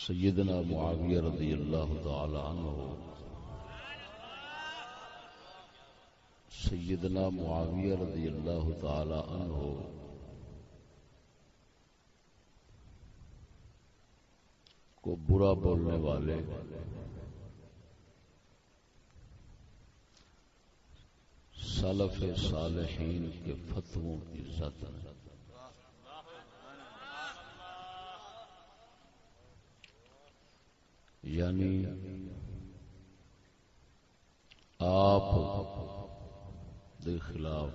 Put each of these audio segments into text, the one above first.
سیدنا معاویہ رضی اللہ تعالی عنہ سیدنا معاویہ رضی اللہ تعالی عنہ کو برا بولنے والے سلف صالحین کے فتووں کی عزت ہے. یعنی آپ دے خلاف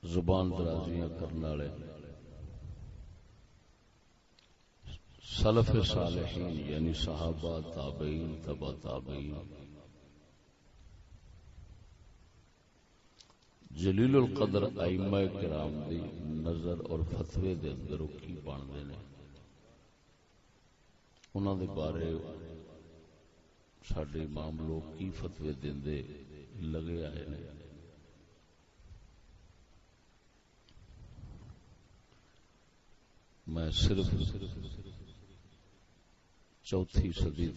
زبان درازیاں کرنے والے سلف صالحین یعنی صحابہ تابعین تبع تابعین جلیل القدر ائمہ کرام دی نظر اور فتوے دے اندر کی بنتے ہیں انہاں دے بارے ساڈے امام لوگ کی فتوے دیندے لگے آئے نے. میں صرف چوتھی صدی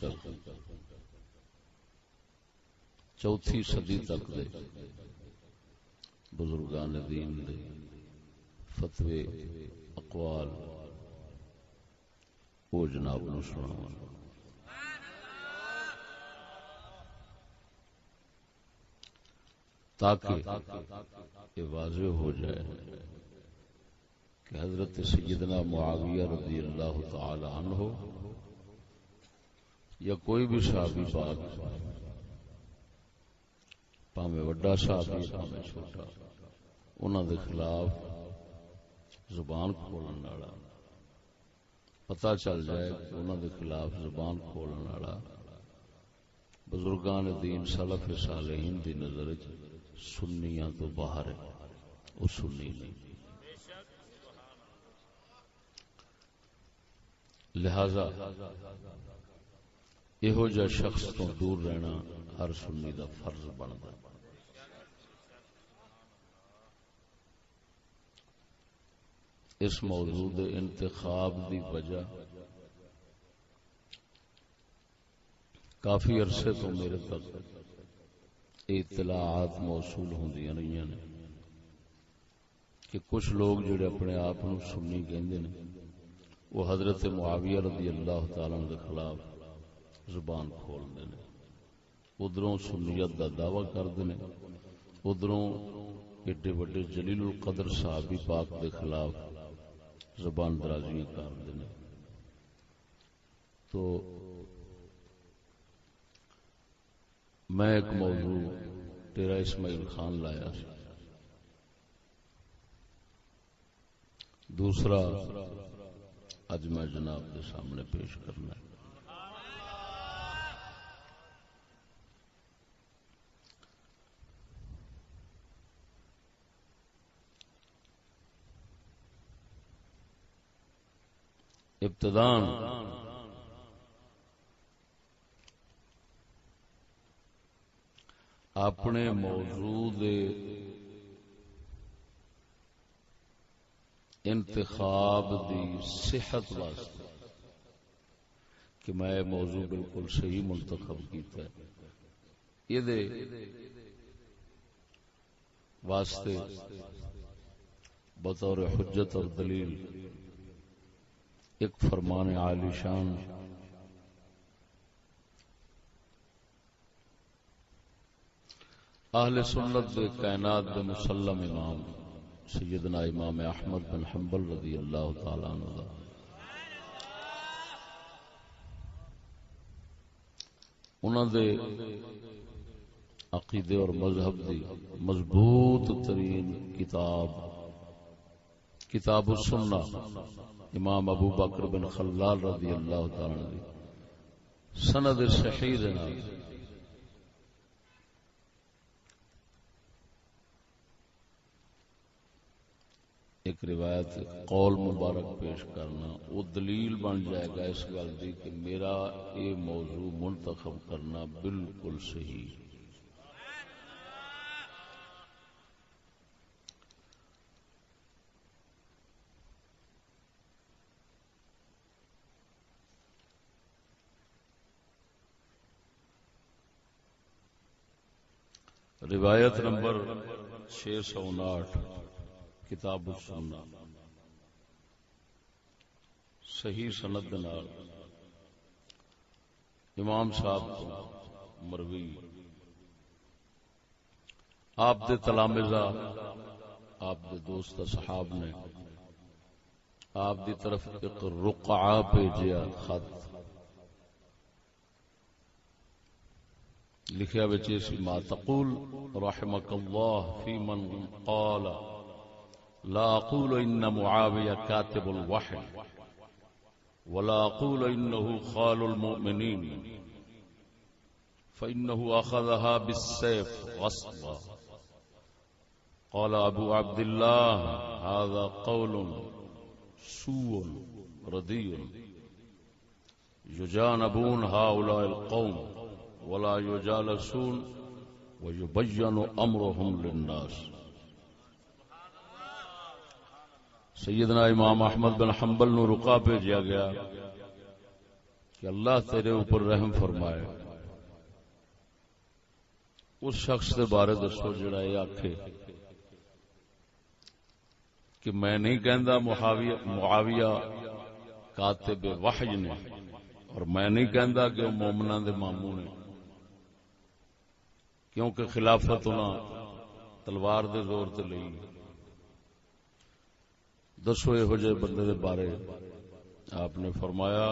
تک دے بزرگان دین دے فتوے اقوال وہ جناب نو سناواں. تاکہ یہ واضح ہو جائے کہ حضرت سیدنا معاویہ رضی اللہ تعالی عنہ یا کوئی بھی صحابی پاک پاویں وڈا صحابی پاویں چھوٹا انہاں دے خلاف زبان کھولن والا پتہ چل جائے کہ انہاں دے خلاف زبان کھولن والا بزرگان دین سلف صالحین دی نظر وچ سنیاں تو باہر ہے، وہ سنی نہیں. لہذا یہو جا شخص تو دور رہنا ہر سنی دا فرض بنتا. اس موضوع دے انتخاب دی وجہ کافی عرصے تو میرے تک اطلاعات موصول ہوندیاں رہی ہیں کہ کچھ لوگ جڑے اپنے آپ کو سنی کہندے نے وہ حضرت معاویہ رضی اللہ تعالیٰ عنہ کے خلاف زبان کھولتے ہیں، ادھروں سنیت کا دعوی کرتے ہیں، ادھروں ایڈے وڈے جلیل القدر صحابی پاک کے خلاف زبان درازیاں کرتے ہیں. تو میں ایک موضوع تیرا اسماعیل خان لایا، دوسرا اج میں جناب کے سامنے پیش کرنا ہے. ابتداءً اپنے موضوع دے انتخاب دی صحت واسطے کہ میں موضوع بالکل صحیح منتخب کیتا ہے، یہ واسطے بطور حجت اور دلیل ایک فرمان عالی شان اہل سنت دے کائنات دے مسلم امام سیدنا امام احمد بن حنبل رضی اللہ تعالی عنہ انہاں دے عقیدے اور مذہب دی مضبوط ترین کتاب السنہ امام ابو بکر بن خلال رضی اللہ تعالی عنہ سند صحیح دے نال ایک روایت قول مبارک پیش کرنا وہ دلیل بن جائے گا اس گل دی کہ میرا یہ موضوع منتخب کرنا بالکل صحیح. روایت نمبر 659 کتاب السنہ صحیح سند نال امام صاحب کو مروی آپ دے تلامذہ آپ دے دوست صحاب نے آپ دی طرف ایک رقعہ بھیجیا خط لکھیا بچے سی ما تقول رحمك الله في من قال لا اقول ان معاوية كاتب الوحي ولا اقول انه خال المؤمنين فانه اخذها بالسيف غصبا قال ابو عبد الله هذا قول سوء ردي يجانبون هؤلاء القوم ولا يجالسون ويبين امرهم للناس. سیدنا امام احمد بن حنبل نو رقا بھیجا گیا کہ اللہ تیرے اوپر رحم فرمائے، اس شخص کے بارے دسو جڑا یہ آکھے کہ میں نہیں کہندا معاویہ کاتب وحی نے، اور میں نہیں کہندا کہ وہ مومناں دے ماموں نے، کیونکہ خلافت انہاں تلوار دے زور تے لئی. دسو یہ جے بندے دے بارے آپ نے فرمایا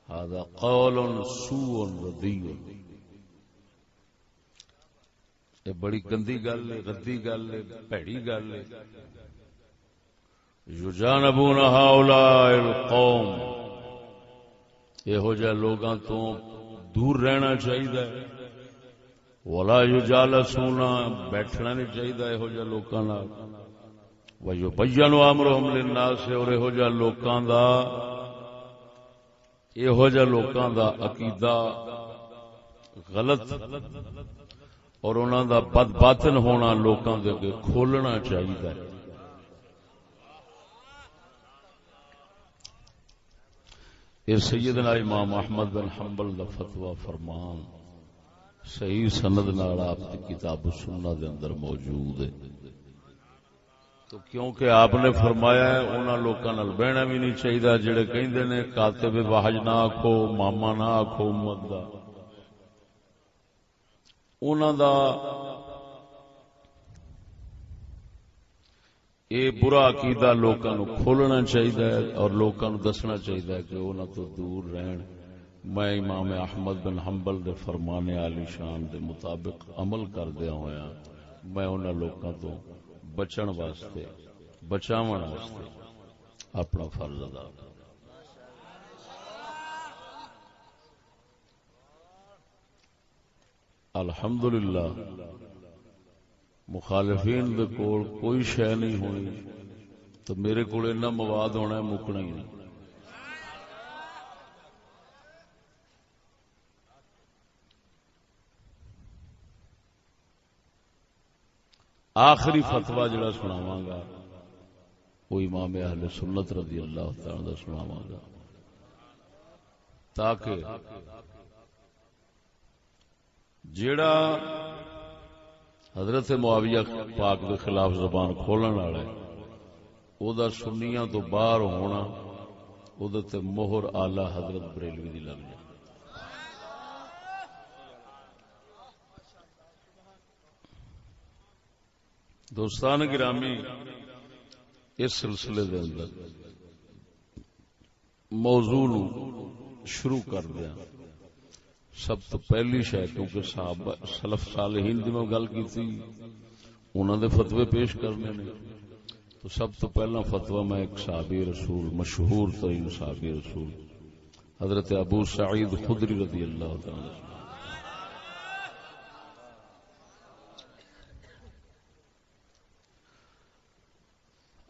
ھذا قول سوء ردی، یہ بڑی گندی گل ہے، ردی گل ہے، بھڑی گل ہے. یجانبون ہؤلاء القوم، یہو جہ لوگاں تو دور رہنا چاہیے. ولا یجالسون، بیٹھنا نہیں چاہیے یہو جہ لوکاں نال. ویبین امرهم للناس، اور یہو جہ لوکاں دا عقیدہ غلط اور انہاں دا بد باطن ہونا لوکاں دے اگے کھولنا چاہیے. یہ سیدنا امام احمد بن حنبل دا فتوی فرمان صحیح سند نال آپ کی کتاب السنہ دے اندر موجود ہے. تو کیونکہ آپ نے فرمایا ہے انہاں لوکاں نال بہنا بھی نہیں چاہیے جڑے کہندے نے کاتب وحی نہ آکھو، ماما نہ آکھو امت دا. انہاں دا یہ برا عقیدہ لوکاں نو کھولنا چاہیے اور لوکاں نو دسنا چاہیے کہ انہاں تو دور رہن. میں امام احمد بن حنبل دے فرمان عالی شان دے مطابق عمل کردیا ہویا میں انہاں لوکاں تو بچن واسطے بچاون واسطے اپنا فرض ادا کروں. الحمدللہ مخالفین دے کول کوئی شے نہیں ہونی تو میرے کول اتنا مواد ہونا ہے مکنا ہی نہیں. آخری فتویٰ جڑا سناواں گا وہ امام اہل سنت رضی اللہ تعالی عنہ سناواں گا تاکہ جڑا حضرت معاویہ پاک کے خلاف زبان کھولن والا ہے او دا سنیاں تو باہر ہونا او دے تے مہر اعلی حضرت بریلوی دی لگ جائے. دوستان گرامی، اس سلسلے دے اندر موضوع شروع کر دیا. سب تو پہلی شے کیونکہ صحابہ سلف صالحین دی میں گل کی تھی انہاں دے فتوے پیش کرنے نے، تو سب تو پہلا فتویٰ میں ایک صحابی رسول، مشہور ترین صحابی رسول حضرت ابو سعید خدری رضی اللہ تعالی عنہ.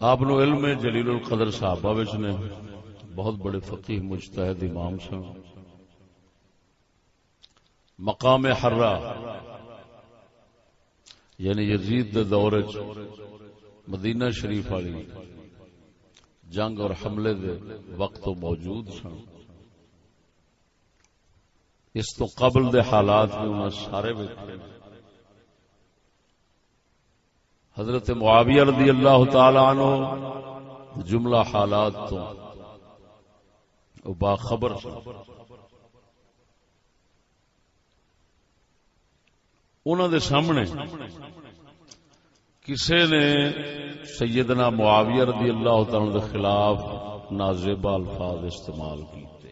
آپ نو علم جلیل القدر صحابہ وچ نے، بہت بڑے فقیہ مجتہد امام سن. مقام حرہ یعنی یزید دے دور مدینہ شریف والی جنگ اور حملے دے وقت تو موجود سن. اس تو قبل دے حالات بھی انہاں سارے ویکھے. حضرت معاویہ رضی اللہ تعالی عنہ جملہ حالات تو باخبر انہوں دے سامنے کسی نے سیدنا معاویہ رضی اللہ تعالی کے خلاف نازیبہ الفاظ استعمال کیتے.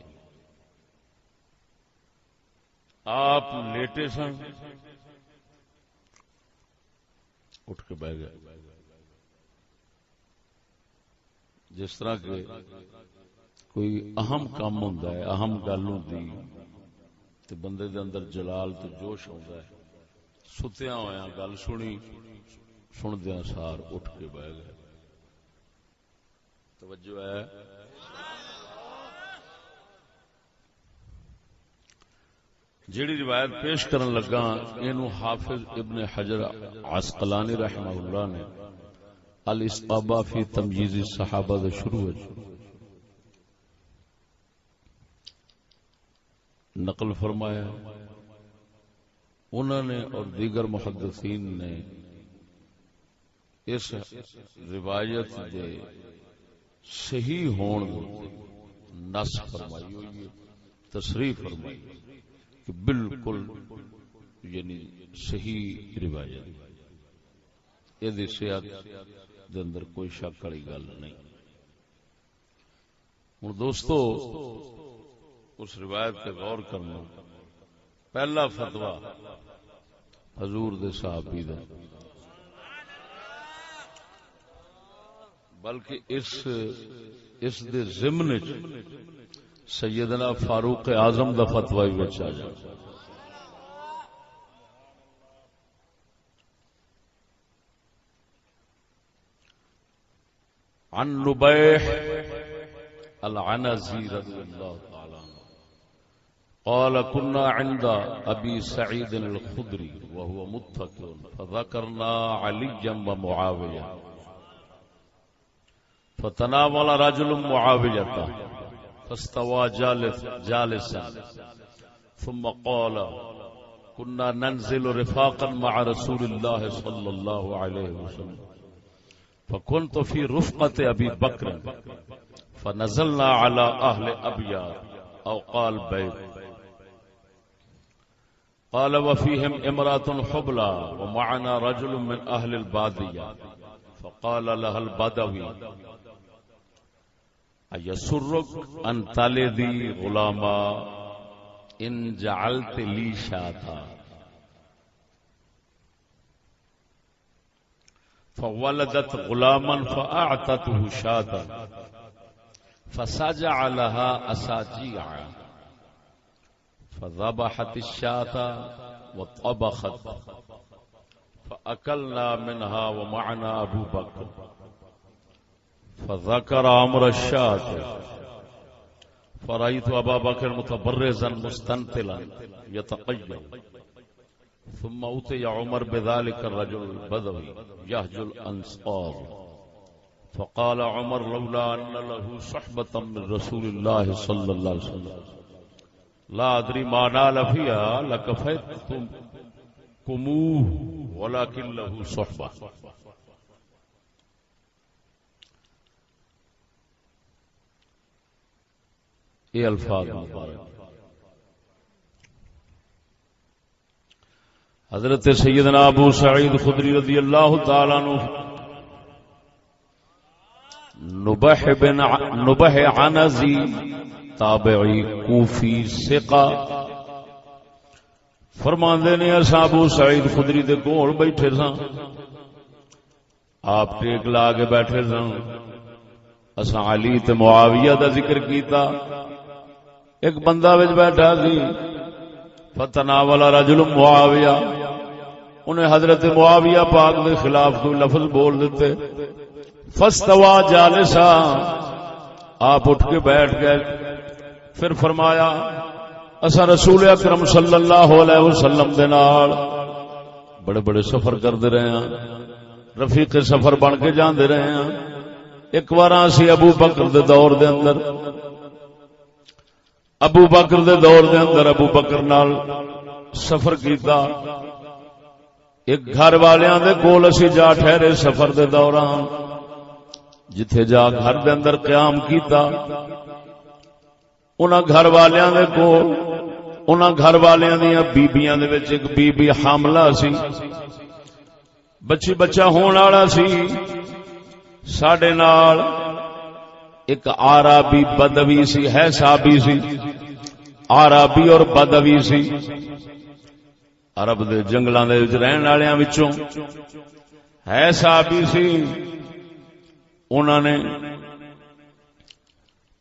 آپ لیٹے سن، اٹھ کے بیٹھ گئے، جس طرح کہ کوئی اہم کام ہوندا ہے، اہم گل ہوندی تے بندے دے اندر جلال تے جوش ہوندا ہے. ستیاں ہویا گل سنی، سندیاں سار اٹھ کے بیٹھ گئے. توجہ ہے. جیڑی روایت پیش کرن لگا اینو حافظ ابن حجر عسقلانی رحمہ اللہ نے الاصابہ فی تمییز الصحابہ دے شروع نقل فرمایا. انہوں نے اور دیگر محدثین نے اس روایت دے صحیح ہون نص فرمائی ہوئی ہے، تصریح فرمائی کہ بالکل یعنی صحیح روایت، یہ صحت دے اندر کوئی شک والی گل نہیں. ہن دوستو اس روایت پہ غور کرنا. پہلا فتویٰ حضور دے صحابی دا، بلکہ اس دے ضمن سیدنا فاروق اعظم دا فتوی وچ آ جائے. عن نبیح العنزی رضی اللہ تعالی عنہ قال كنا عند ابي سعيد الخدري وهو متكئ فذكرنا عليا ومعاويه فتناول رجل معاويه فاستوى جالسا ثم قال كنا ننزل رفاقا مع رسول الله صلى الله عليه وسلم فكنت في رفقة أبي بكر فنزلنا على أهل أبيار أو قال بيت قال وفيهم امرأة حبلى ومعنا رجل من أهل البادية فقال لها البدوي أيسرك أن تلدي غلاما إن جعلت لي شاتا فولدت غلاما فأعطته شاتا فسجع لها أساجيعا فذبحت الشاة وطبخت فأكلنا منها ومعنا أبو بكر فذكر أمر الشاة فرأيت أبا بكر متبرزا مستنتلا يتقيأ ثم أتي عمر بذلك الرجل البدوي يهجو الأنصار فقال عمر لولا أن له صحبة من رسول الله صلى الله عليه وسلم لا أدري ما نال فيها لكفيتكموه ولكن له صحبة. یہ الفاظ مبارک حضرت سیدنا ابو سعید خدری رضی اللہ تعالیٰ عنہ نبح عنزی تابعی کوفی ثقہ فرماندے نے اساں ابو سعید خدری دے کول بیٹھے ساں، آپ ٹیک لا کے بیٹھے ساں، اساں علی تے معاویہ دا ذکر کیتا. ایک بندہ وچ بیٹھا سی فتناول رجل معاویہ، انہیں حضرت معاویہ پاک دے خلاف کوئی لفظ بول دیتے. فاستوى جالسا، آپ اٹھ کے بیٹھ گئے. پھر فرمایا اسا رسول اکرم صلی اللہ علیہ وسلم دے نال بڑے بڑے سفر کرتے رہے ہیں، رفیق سفر بن کے جاندے رہے ہیں. ایک بار اسی ابو بکر دے دور دے اندر ابو بکر نال سفر کیتا. ایک گھر والیاں دے کول اسی جا ٹھہرے سفر دے دوران، جتھے جا گھر دے اندر قیام کیتا، انہاں گھر والیاں دے کول انہاں گھر والیاں دیاں بیبییاں دے وچ ایک بی بی حاملہ سی، بچہ ہون والا سی۔ ساڈے نال ایک عربی بدوی سی، ہے صحابی سی، عربی اور بدوی سی، عرب دے جنگلاں دے وچ رہن والیاں وچوں ہے صحابی سی۔ انہاں نے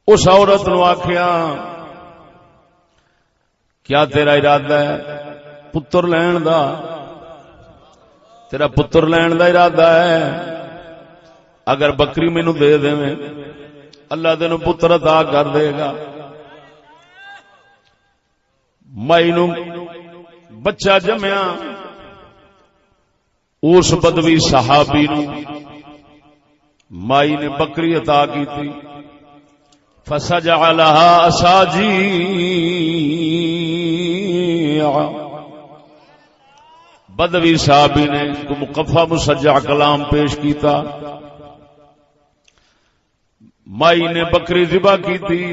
اس عورت نو آکھیا کیا تیرا ارادہ ہے پتر لین دا؟ تیرا پتر لین دا ارادہ ہے؟ اگر بکری مینوں دے دیویں اللہ تینوں پتر عطا کر دے گا۔ مائی نو بچہ جمیا، اس بدوی صحابی نو مائی نے بکری عطا کی تھی، فسجعلها اساجیع، بدوی صحابی نے مقفع مسجع کلام پیش کیتا، مائی نے بکری ذبح کی تھی،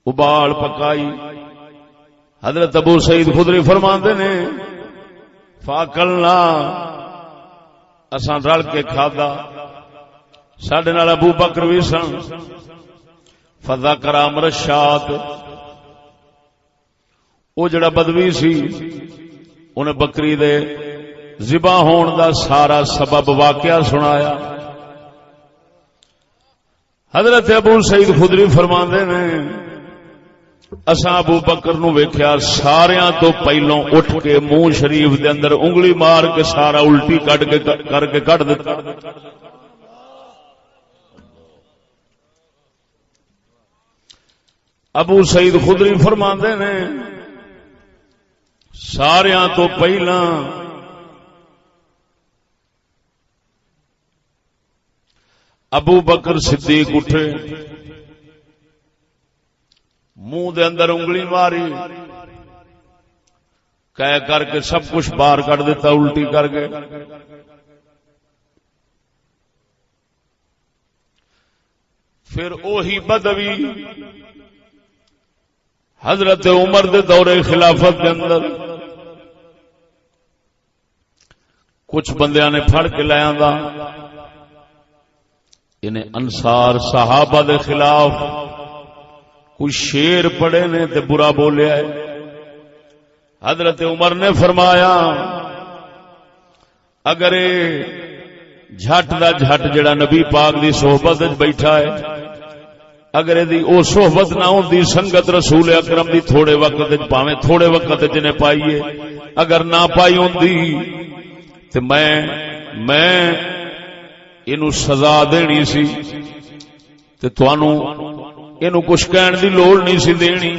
ابال پکائی۔ حضرت ابو سعید خدری فرماندے نے فاکلنا، اساں رل کے کھادا، ساڈے نال ابو بکر وی سن۔ فذکر امر الشات، او جڑا بدوی سی انہیں بکری دے ذبح ہون دا سارا سبب واقعہ سنایا۔ حضرت ابو سعید خدری فرماندے نے اساں ابو بکر نو ویکھیا ساریاں تو پہلوں اٹھ کے منہ شریف دے اندر انگلی مار کے سارا الٹی کٹ دیتا۔ ابو سعید خدری فرماندے نے ساریاں تو پہلاں ابو بکر صدیق اٹھے، منہ دے اندر انگلی ماری، کہہ کر کے سب کچھ باہر کر دیتا الٹی کر کے۔ پھر اوہی بدوی حضرت عمر دے دور خلافت کے اندر کچھ بندیاں نے پھڑ کے لے آندا، انہیں انصار صحابہ دے خلاف کوئی شیر پڑے نے تے برا بولیا ہے۔ حضرت عمر نے فرمایا اگر جھٹ دا جھٹ جڑا نبی پاک دی صحبت وچ بیٹھا ہے، اگر دی او صحبت نہ ہوندی سنگت رسول اکرم دی تھوڑے وقت وچ پاویں تھوڑے وقت وچ نے پائیے، اگر نہ پائی ہوندی تے میں اینو سزا دینی سی تے تانوں اینو کچھ کہن دی لوڑ نہیں سی دینی،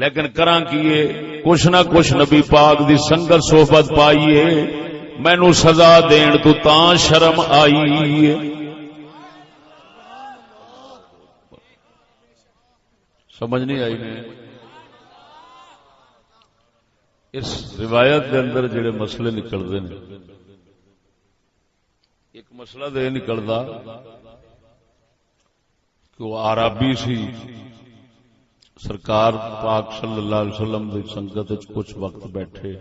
لیکن کراں کیے کچھ نہ کچھ نبی پاک دی سنگت صحبت پائیے، مینوں سزا دین تو تاں شرم آئی۔ سمجھ نہیں آئی نے؟ اس روایت دے اندر جڑے مسئلے نکلدے نے، ایک مسئلہ دے نکلدا کہ وہ عربی سی، سرکار پاک صلی اللہ علیہ وسلم دی سنگت وچ کچھ وقت بیٹھے،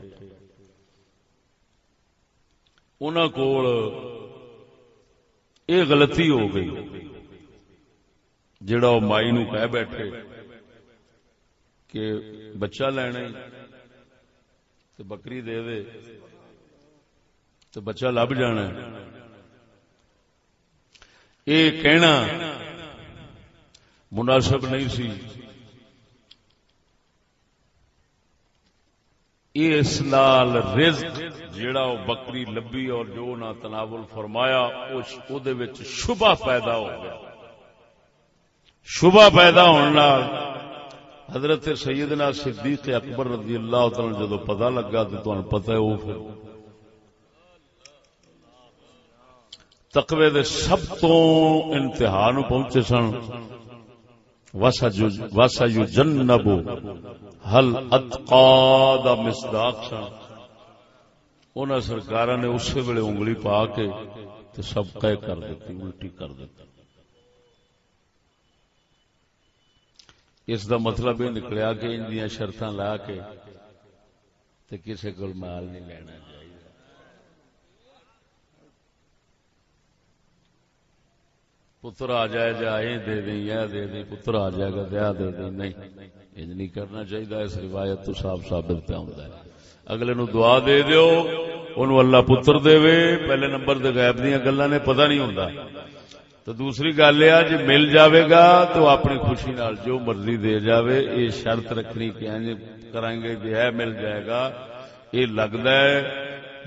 انہاں کول یہ غلطی ہو گئی جڑا وہ مائی نو کہہ بیٹھے کہ بچہ لینا تے بکری دے دے تے بچہ لب جانا، یہ کہنا مناسب نہیں سی۔ اس نال رزق جیڑا وہ بکری لبی اور جو نہ تناول فرمایا او دے وچ شبہ پیدا ہو گیا۔ شبہ پیدا ہونے نال حضرت سیدنا صدیق اکبر رضی اللہ تعالی جدو پتہ لگا تو تمہیں پتہ ہے وہ پھر تقوی دے سب تو انتہا نو پہنچے سن۔ وَسَيُجَنَّبُ هَلْ أَتْقَى دا مصداق سن، انہاں سرکاراں نے اسی ویلے انگلی پا کے تے سب قے کر دیتی، الٹی کر دیتی۔ اس دا مطلب یہ نکلیا کہ ان دیاں شرطاں لا کے تے کسے کول مال نہیں لینا چاہیے۔ پتر آ جائے جا یہ دے دیں یا دے دیں، پتر آ جائے گا دیا دے دیں، نہیں انج نہیں کرنا چاہیے۔ اس روایت تو صاف ثابت پہ ہوندا ہے۔ اگلے نو دعا دے دیو، انہوں اللہ پتر دے وے، پہلے نمبر تے غیب دیاں گلاں نے پتہ نہیں ہوندا۔ تو دوسری گل یہ جی مل جاوے گا تو اپنی خوشی نال جو مرضی دے جاوے، یہ شرط رکھنی کہ کریں گے جی ہے مل جائے گا۔ یہ لگتا ہے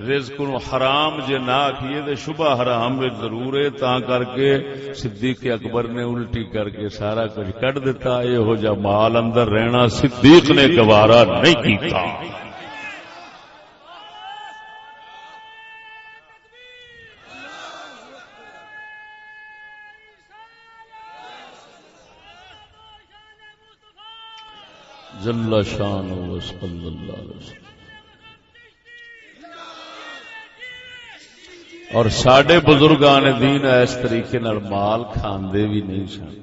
رزق نو حرام جے نہ آکھیے تے شبہ حرام وچ ضرور ہے، تاں کر کے صدیق اکبر نے الٹی کر کے سارا کچھ کڈ دیتا۔ یہو جا مال اندر رہنا صدیق نے گوارا نہیں کیتا۔ جل شان و صلی اللہ علیہ وسلم۔ اور ساڈے بزرگان دین اس طریقے نال مال کھاندے بھی نہیں سن،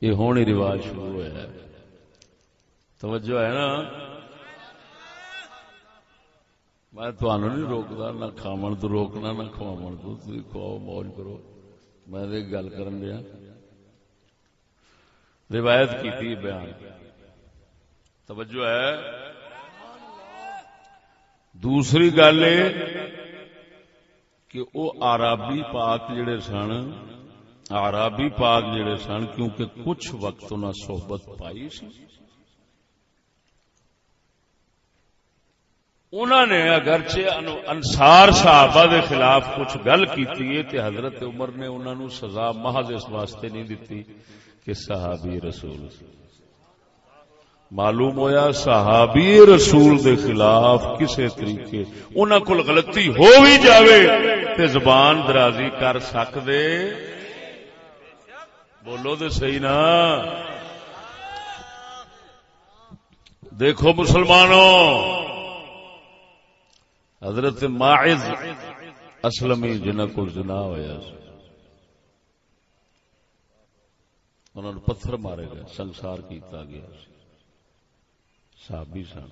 یہ ہون ہی رواج شروع ہوا ہے۔ توجہ ہے نا؟ میں تھانوں نہیں روکدا، نہ کھاون تو روکنا نہ کھواون تو، تسی کھاؤ موج کرو، میں تے گل کرن دیا۔ روایت کیتی بیان، توجہ ہے۔ دوسری گل ہے کہ وہ عربی پاک جڑے سن، عربی پاک جڑے سن، کیونکہ کچھ وقت انہاں صحبت پائی سی، انہاں نے اگرچہ انصار صحابہ دے خلاف کچھ گل کیتی ہے تے حضرت عمر نے انہاں نو سزا محض اس واسطے نہیں دتی کہ صحابی رسول۔ معلوم ہویا صحابی رسول دے خلاف کسے طریقے انہاں کول غلطی ہو بھی جاوے تے زبان درازی کر سکدے، بولو تے صحیح نا۔ دیکھو مسلمانوں، حضرت ماعز اسلمی جنہاں کول زنا ہویا، انہاں نوں پتھر مارے گئے، سنسار کیتا گیا، صحابی سن۔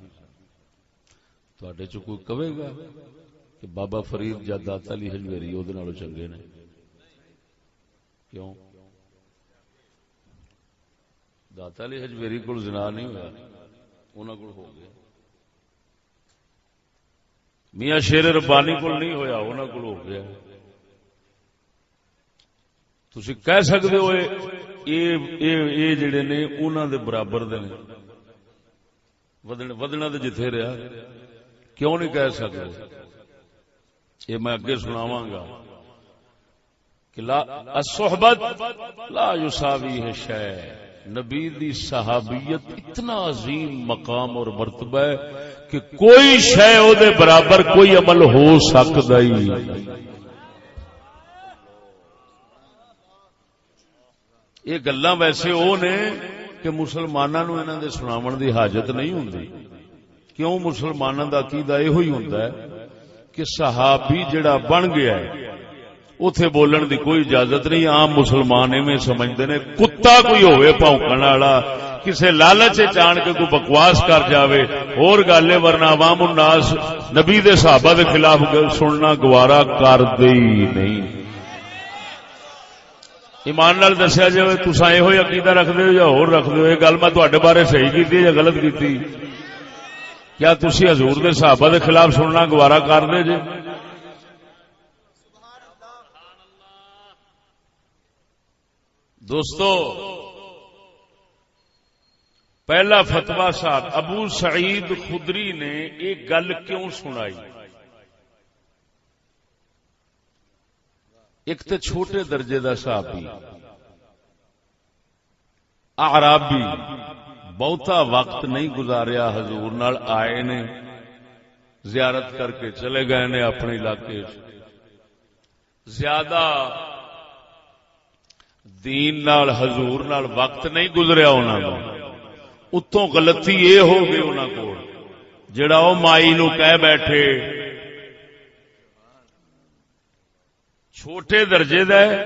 تواڈے چ کوئی کہے گا کہ بابا فرید یا داتا علی حجویری او دے نالوں چنگے نے؟ کیوں؟ داتا علی حجویری کول زنا نہیں ہوا، انہاں کول ہو گیا۔ میاں شیر ربانی کول نہیں ہویا، انہاں کول ہو گیا۔ تسی کہہ سکدے ہو اے جڑے نے انہاں دے برابر دے نے، ودنا تو جتھے رہا، کیوں نہیں کہہ سکتے؟ یہ میں اگے سناواں گا کہ الصحبت لا یساوی ہے شے، نبی دی صحابیت اتنا عظیم مقام اور مرتبہ ہے کہ کوئی شے او دے برابر کوئی عمل ہو سکتا ہی نہیں۔ یہ گلاں ویسے او نے کہ مسلماناں نوں انہاں دے سناون دی حاجت نہیں ہوندی۔ کیوں؟ مسلماناں دا عقیدہ ایہو ہی ہوندا ہے کہ صحابی جڑا بن گیا ہے اوتھے بولن دی کوئی اجازت نہیں۔ عام مسلمان ایویں سمجھدے نے کتا کوئی ہوئے بھونکن والا، کسے لالچ چان کے کوئی بکواس کر جاوے اور گل ہے، ورنہ عوام الناس نبی دے صحابہ دے خلاف سننا گوارا کر دے ہی نہیں۔ ایمان نال دسیا جائے تساں ایہو ہی عقیدہ رکھدے ہو یا ہور رکھدے ہو؟ یہ گل میں تواڈے بارے صحیح کیتی یا غلط کیتی؟ کیا تسی حضور دے صحابہ دے خلاف سننا گوارا کر دے جے؟ دوستو، پہلا فتویٰ صاحب ابو سعید خدری نے ایک گل کیوں سنائی؟ ایک تے چھوٹے درجے دا صحابی، اعرابی، بہتا وقت نہیں گزاریا حضور نال، آئے نے زیارت کر کے چلے گئے نے اپنے علاقے، زیادہ دین نال حضور نال وقت نہیں گزریا انہاں دا۔ اتوں غلطی یہ ہو گئی انہاں کو، جڑا او مائی نو کہہ بیٹھے چھوٹے درجے دا ہے،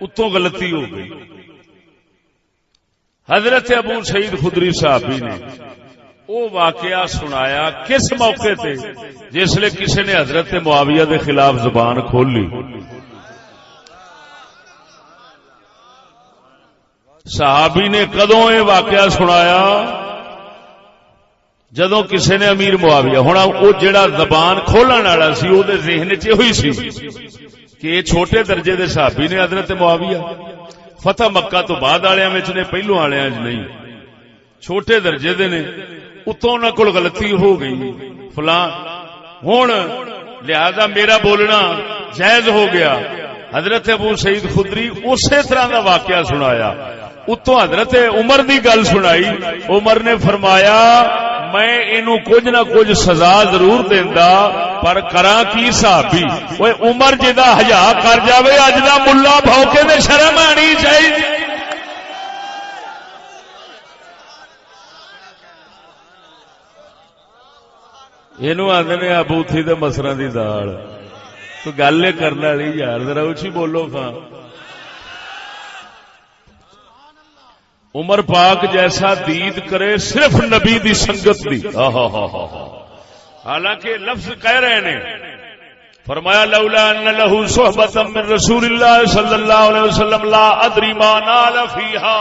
اتوں غلطی ہو گئی. حضرت ابو سعید خدری صحابی نے وہ واقعہ سنایا کس موقع تے جس لئے کسی نے حضرت معاویہ دے خلاف زبان کھول لی. صحابی نے کدوں یہ واقعہ سنایا؟ جدوں کسی نے امیر معاویہ ہونا وہ جڑا زبان کھولن والا سی وہ ذہن چ ہوئی سی کہ یہ چھوٹے درجے دے صحابی نے حضرت معاویہ فتح مکہ تو بعد والے نے پہلو والے نہیں، چھوٹے درجے دے نے، اتوں انہاں کول غلطی ہو گئی فلاں. ہن لہذا میرا بولنا جائز ہو گیا. حضرت ابو سعید خدری اسی طرح دا واقعہ سنایا. اتوں حضرت عمر دی گل سنائی. عمر نے فرمایا میں اینو کچھ نہ کچھ سزا ضرور دیندا پر کراں کی صحابی. اوے عمر جدا حیا کر جاوے اج دا ملا بھوکے تے شرم آنی چاہیے. اینو آندے نے ابوتھی تے مسراں دی دال. تو گل کرنے والی یار ذرا اچھی بولو خان. عمر پاک جیسا دید کرے صرف نبی دی سنگت دی. حالانکہ لفظ کہہ رہے نے فرمایا لولا ان له صحبة من رسول اللہ صلی اللہ علیہ وسلم لا ادری ما نال فیہا.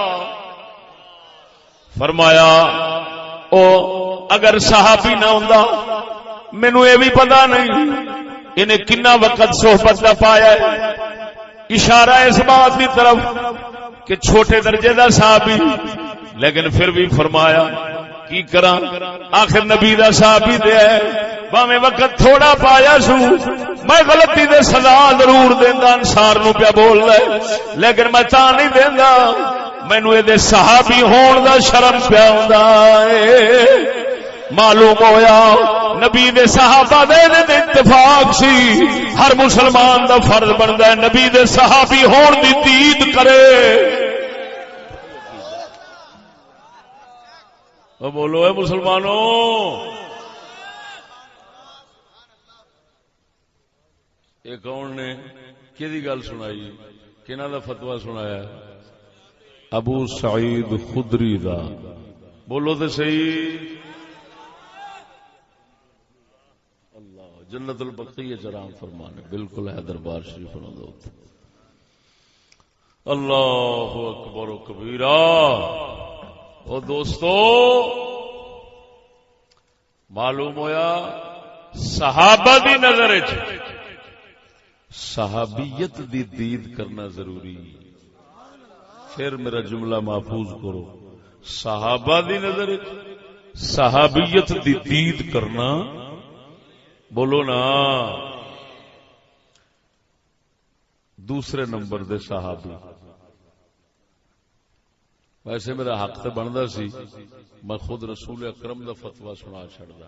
فرمایا او اگر صحابی نہ ہوندا مینوں یہ بھی پتا نہیں انہیں کنا وقت صحبت کا پایا ہے. اشارہ اس بات کی طرف کہ چھوٹے درجے دا صحابی، لیکن پھر بھی فرمایا کی کراں آخر نبی دا صحابی دے ہے باویں وقت تھوڑا پایا سو میں غلطی دے سزا ضرور دیندا. انصار نو پیا بول دے لیکن میں تا نہیں دیندا مینوں اے دے صحابی ہون دا شرم پیا ہوندا اے. معلوم ہویا نبی دے صحابہ دے اتفاق سی ہر مسلمان دا فرض بندا ہے نبی دے صحابی ہون دی دید کرے. او بولو اے مسلمانوں یہ کون نے کیدی گل سنائی کنا دا فتوی سنایا؟ ابو سعید خدری دا. بولو تے صحیح. جنت البقیع جرام فرمانے بالکل ہے دربار شریف نوت. اللہ اکبر و کبیرہ. او دوستو معلوم ہویا صحابہ دی نظر صحابیت دی دید کرنا ضروری. پھر میرا جملہ محفوظ کرو. صحابہ دی نظر صحابیت دی دید کرنا بولو نا. دوسرے نمبر دے صحابی. ویسے میرا حق تے بندا سی میں خود رسول اکرم دا فتوی سنا چھڑدا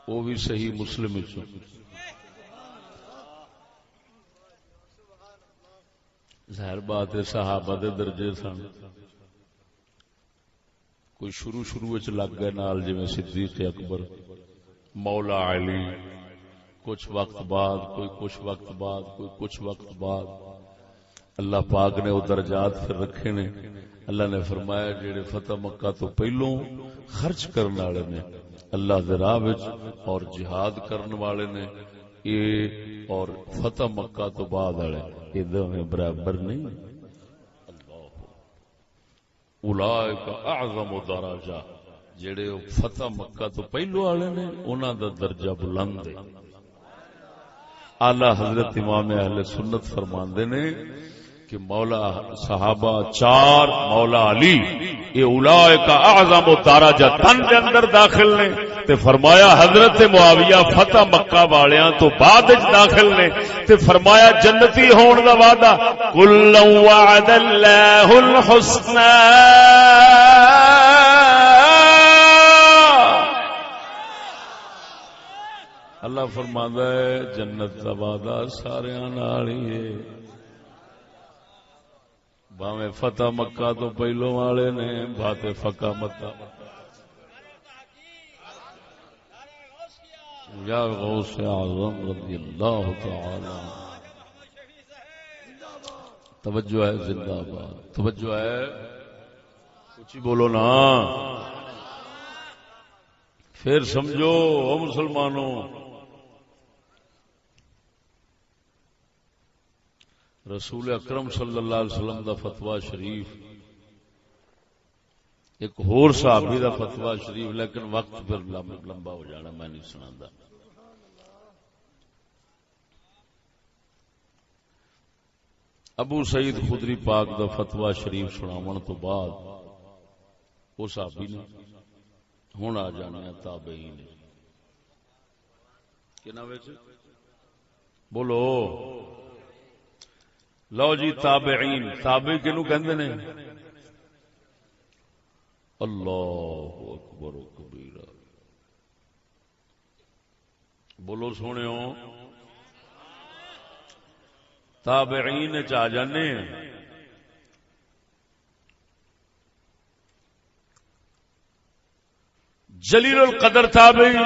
وہ بھی صحیح مسلم وچ. ظاہر بات ہے صحابہ دے درجے سن. کوئی شروع وچ لگ گئے نال جویں صدیق اکبر مولا علی، کچھ وقت بعد کوئی کچھ وقت بعد کوئی کچھ وقت بعد. اللہ پاک نے وہ درجات پھر رکھے نے. اللہ نے فرمایا جڑے فتح مکہ تو پہلوں خرچ کرنے والے نے اللہ دے راہ وچ اور جہاد کرنے والے نے یہ اور فتح مکہ تو بعد والے یہ دونوں برابر نہیں. اولئک اعظم درجہ جڑے فتح مکہ تو پہلو والے نے انہاں دا درجہ بلند ہے. اعلی حضرت امام اہل سنت فرماندے نے کہ مولا صحابہ چار مولا علی یہ اولئک اعظم درجہ تن دے اندر داخل نے. تے فرمایا حضرت معاویہ فتح مکہ والیاں تو بعد وچ داخل نے. تے فرمایا جنتی ہون دا وعدہ کل وعد اللہ الحسنى. اللہ فرماندا ہے جنت دا وعدہ ساریاں نال ہی ہے باویں فتح مکہ تو پہلو والے نے باتیں فقہ مکہ. یا غوث اعظم رضی اللہ تعالی. توجہ ہے، زندہ باد. توجہ ہے، اونچی بولو نا. پھر سمجھو او مسلمانوں، رسول اکرم صلی اللہ علیہ وسلم دا فتویٰ شریف، ایک ہور صحابی دا فتویٰ شریف، لیکن وقت پھر لمبا ہو جانا، میں نہیں سنادا. ابو سعید خدری پاک دا فتویٰ شریف سناون تو بعد وہ صحابی نے ہن آ جانا تابعین. کنا وچ بولو، لو جی تابعین. تابعی کنو کہندے نے؟ اللہ اکبر و کبیرہ. بولو سونےو، تابعین چ آ جانے جلیل القدر تابعی،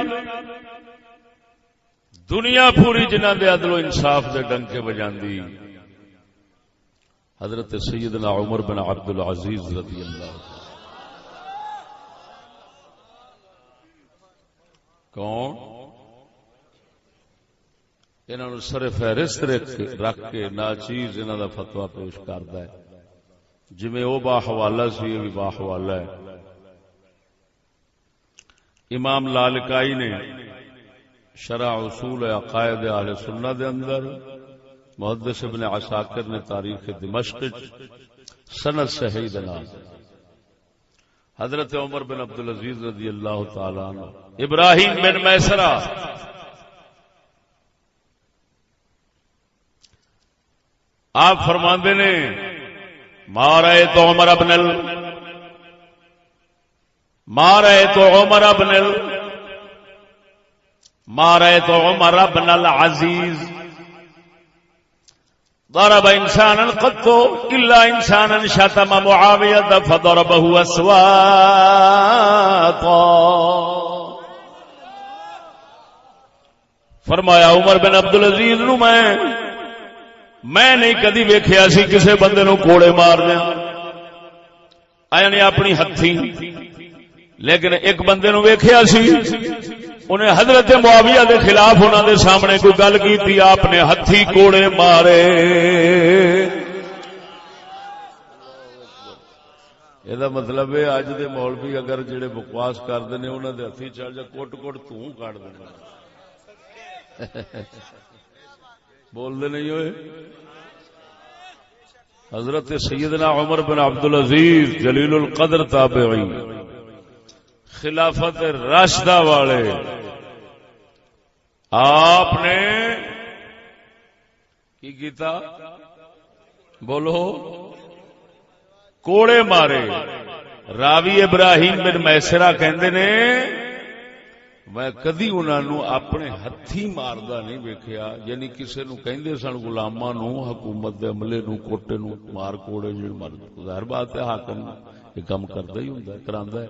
دنیا پوری جنہاں دے عدل و انصاف دے ڈنکے بجاندی، حضرت سیدنا عمر بن عبد العزیز رضی اللہ عنہ. کون؟ انہاں نوں سر فہرست رکھ کے ناچیز انہاں دا فتویٰ پیش کردا ہے. جویں او با حوالہ سی، یہ بھی با حوالہ ہے. امام لالکائی نے شرح اصول عقائد اہل سنت دے اندر، محدث ابن عساکر نے تاریخ دمشق سند صحیح دنا حضرت عمر بن عبد العزیز رضی اللہ تعالی عنہ ابراہیم بن میسرہ آپ فرماندے نے ما رأيت عمر بن العزيز ضرب انسانا قط الا انسانا شتم معاوية فضربه اسواطا. فرمایا عمر بن عبد العزیز نو میں نہیں کدی ویکھیا سی کسے بندے نو کوڑے مار دیا، یعنی اپنی ہتھی، لیکن ایک بندے نو ویکھیا سی انہیں حضرت معاویہ دے خلاف انہاں دے سامنے کوئی گل کیتی، آپ نے ہتھی کوڑے مارے. یہ مطلب ہے اج دے مولوی اگر جڑے بکواس کردے نے انہاں دے ہتھی چڑھ جا کوٹ کوٹ توں کاٹ دینا. بول دے نہیں ہوئے. حضرت سیدنا عمر بن عبد العزیز جلیل القدر تابعی، خلافت راشدہ والے، آپ نے کی کیتا؟ بولو، کوڑے مارے. راوی ابراہیم بن میسرہ کہندے نے میں کدی انہوں اپنے ہتھی ماردا نہیں ویکھیا، یعنی کسے نو کہندے سن غلاماں نو، حکومت دے عملے نو، کوٹے نو مار کوڑے جڑ مار. ظاہر بات ہے حاکم یہ کام کردا ہی ہوندا ہے، کراندا ہے.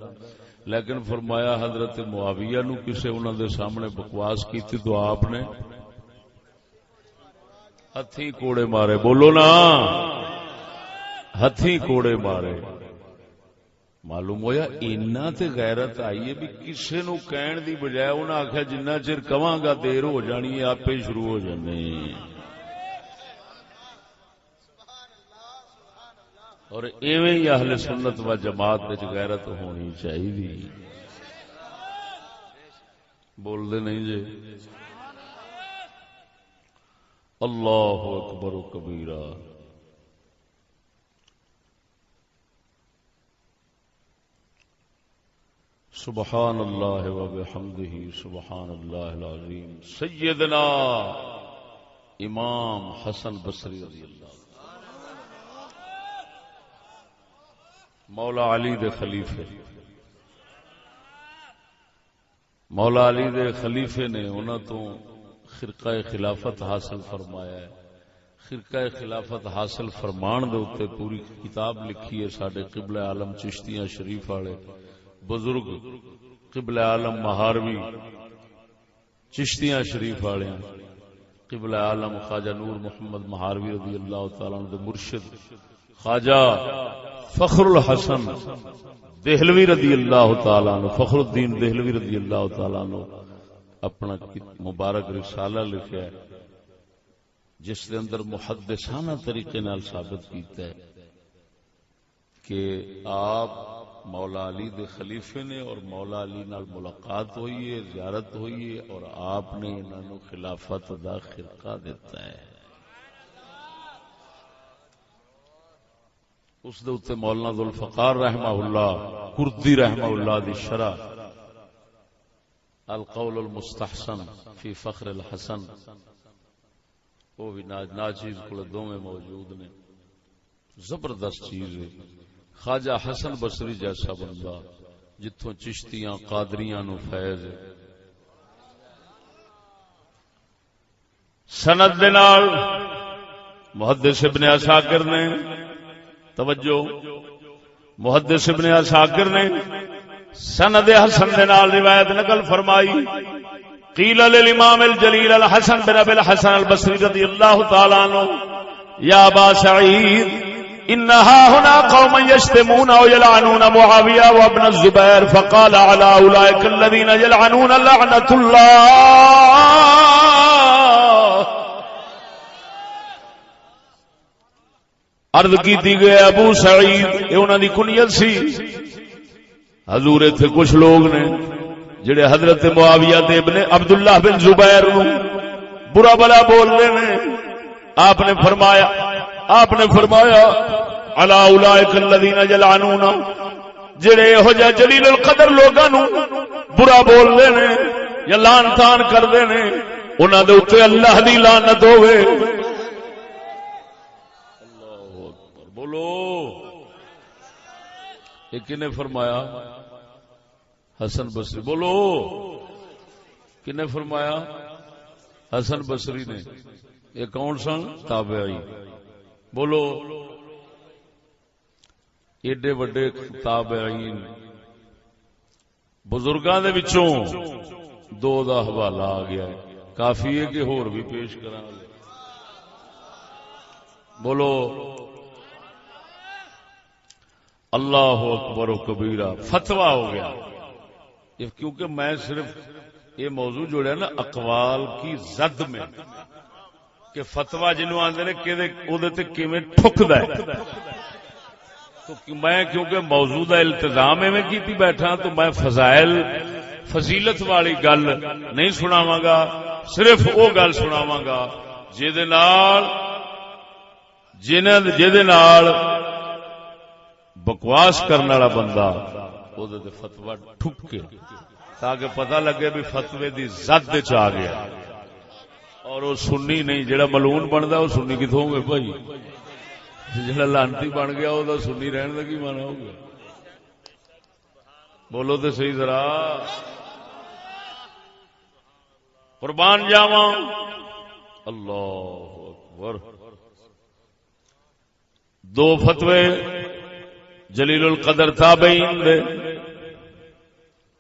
لیکن فرمایا حضرت معاویہ نو کسے انہاں دے سامنے بکواس کیتی تو آپ نے ہتھی کوڑے مارے. بولو نا، ہتھی کوڑے مارے. معلوم ہویا اینا تے غیرت آئی ہے بھی کسے نو کہن دی بجائے انہاں آکھیا جنہ چر کواں گا دیر ہو جانی ہے آپ ہی شروع ہو جانے. اور ایویں ہی اہل سنت و جماعت وچ غیرت ہونی چاہیے. بول دے نہیں جی. اللہ اکبر و کبیرہ. سبحان اللہ و بحمدہ سبحان اللہ العظیم. سیدنا امام حسن بصری رضی اللہ مولا علی دے خلیفے، مولا علی دے خلیفے نے انہاں تو خرقہ خلافت حاصل فرمایا ہے. خرقہ خلافت حاصل فرمان دے اوتے پوری کتاب لکھی ہے ساڈے قبلہ عالم چشتیاں شریف والے بزرگ قبلہ عالم مہاروی چشتیاں شریف والے قبلہ عالم خواجہ نور محمد مہاروی رضی اللہ تعالیٰ عنہ دے مرشد خواجہ فخر الحسن دہلوی رضی اللہ تعالیٰ عنہ، فخر الدین دہلوی رضی اللہ تعالیٰ عنہ اپنا مبارک رسالہ لکھا ہے جس دے اندر محدثانہ طریقے نال ثابت کیتا ہے کہ آپ مولا علی دے خلیفے نے اور مولا علی نال ملاقات ہوئی ہے، زیارت ہوئی ہے، اور آپ نے انہاں نو خلافت دا خرقہ دیتا ہے۔ اس دے اوتے مولانا ذوالفقار رحمہ اللہ کردی رحمہ اللہ دی شرح القول المستحسن فی فخر الحسن وہ بھی ناچیز کو دو میں موجود نے، زبردست چیز ہے۔ خواجہ حسن بصری جیسا بندہ جتوں چشتیاں قادریاں نو فیض سند دے نال محدث ابن عساکر نے توجہ محدث ابن عساکر نے سند حسن دے نال روایت نقل فرمائی قیل للامام الجلیل الحسن بن ابی الحسن البصری رضی اللہ تعالی عنہ یا ابا سعید انہا ہنا قوم یشتمون و یلعنون معاویہ و ابن الزبیر فقال علی اولئک الذین یلعنون لعنت اللہ۔ عرض کی گئے ابو سعید یہ انہوں نے کنیت سی، حضور تھے کچھ لوگ نے جڑے حضرت معاویہ دے ابن عبداللہ بن زبیر نو برا بلا بول رہے ہیں۔ آپ نے فرمایا علی اولئک الذین یلعنون جڑے ہو جا جلیل القدر لوگاں نو برا بول رہے ہیں یا لعن تان کردے نے انہاں دے اوتے اللہ دی لعنت ہوے۔ بولو ایک نے فرمایا حسن بصری، بولو کنے فرمایا حسن بصری نے، یہ کون سن؟ تابعی۔ بولو ایڈے وڈے تابعین بزرگاں دے وچوں دو دا حوالہ آ گیا ہے، کافی ہے کہ ہور بھی پیش کراں؟ بولو اللہ اکبر و کبیرہ۔ فتویٰ ہو گیا کیونکہ میں صرف یہ موضوع جوڑا نا اقوال کی زد میں کہ فتویٰ جنہوں آندے نے کہ اودے تے کیویں ٹھکدا ہے، تو میں کیونکہ موجودہ التزام میں کیتی بیٹھا تو میں فضائل فضیلت والی گل نہیں سناواں گا، صرف وہ گل سناواں گا جے نال بکواس کرنے والا بندہ تے فتوی ٹھکے تاکہ پتہ لگے بھی فتوی دی زد چ آ گیا، اور وہ سنی نہیں جڑا ملعون بندا وہ سنی کتھوں گے بھائی، جڑا لانتی بن گیا وہ سنی رہن دا کی مانا ہو گیا؟ بولو تے صحیح ذرا، قربان جاواں اللہ اکبر۔ دو فتوے جلیل القدر تابعین دے،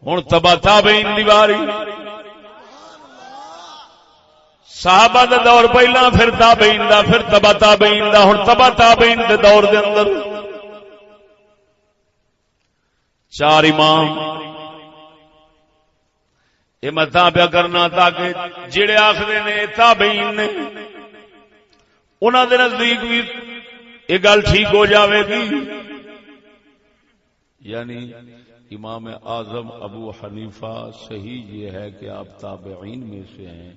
ہن تبع تابعین دی واری، صحابہ دا دور پہلا، پھر تابعین دا، پھر تبع تابعین دا، ہن تبع تابعین دے دور دے اندر چار امام یہ میں تابع کرنا تاکہ جڑے آخدے نے تابعین نے انہاں دے نزدیک بھی یہ گل ٹھیک ہو جاوے گی۔ یعنی امام اعظم ابو حنیفہ صحیح یہ ہے کہ آپ تابعین میں سے ہیں،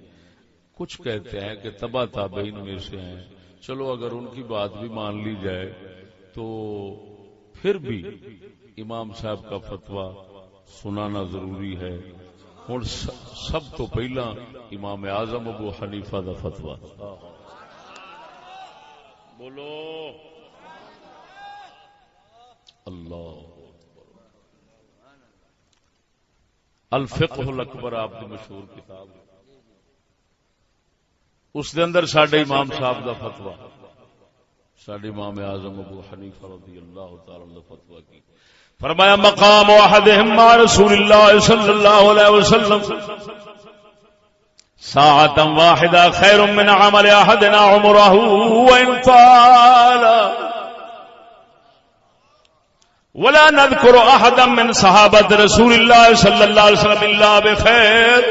کچھ کہتے ہیں کہ تبع تابعین میں سے ہیں، چلو اگر ان کی بات بھی مان لی جائے تو پھر بھی امام صاحب کا فتویٰ سنانا ضروری ہے۔ ہن سب تو پہلا امام اعظم ابو حنیفہ دا فتویٰ، بولو اللہ۔ الفقہ الاکبر آپ کی مشہور کتاب، اس دے اندر ساڈے امام صاحب دا فتویٰ، ساڈے امام اعظم ابو حنیفہ رضی اللہ تعالی عنہ دا فتویٰ کی فرمایا مقام احدہم مع رسول اللہ صلی اللہ علیہ وسلم ساعة واحدة خير من عمل أحدنا عمره وإن طال ولا نذكر أحدا من صحابة رسول الله صلى الله عليه وسلم إلا بخير.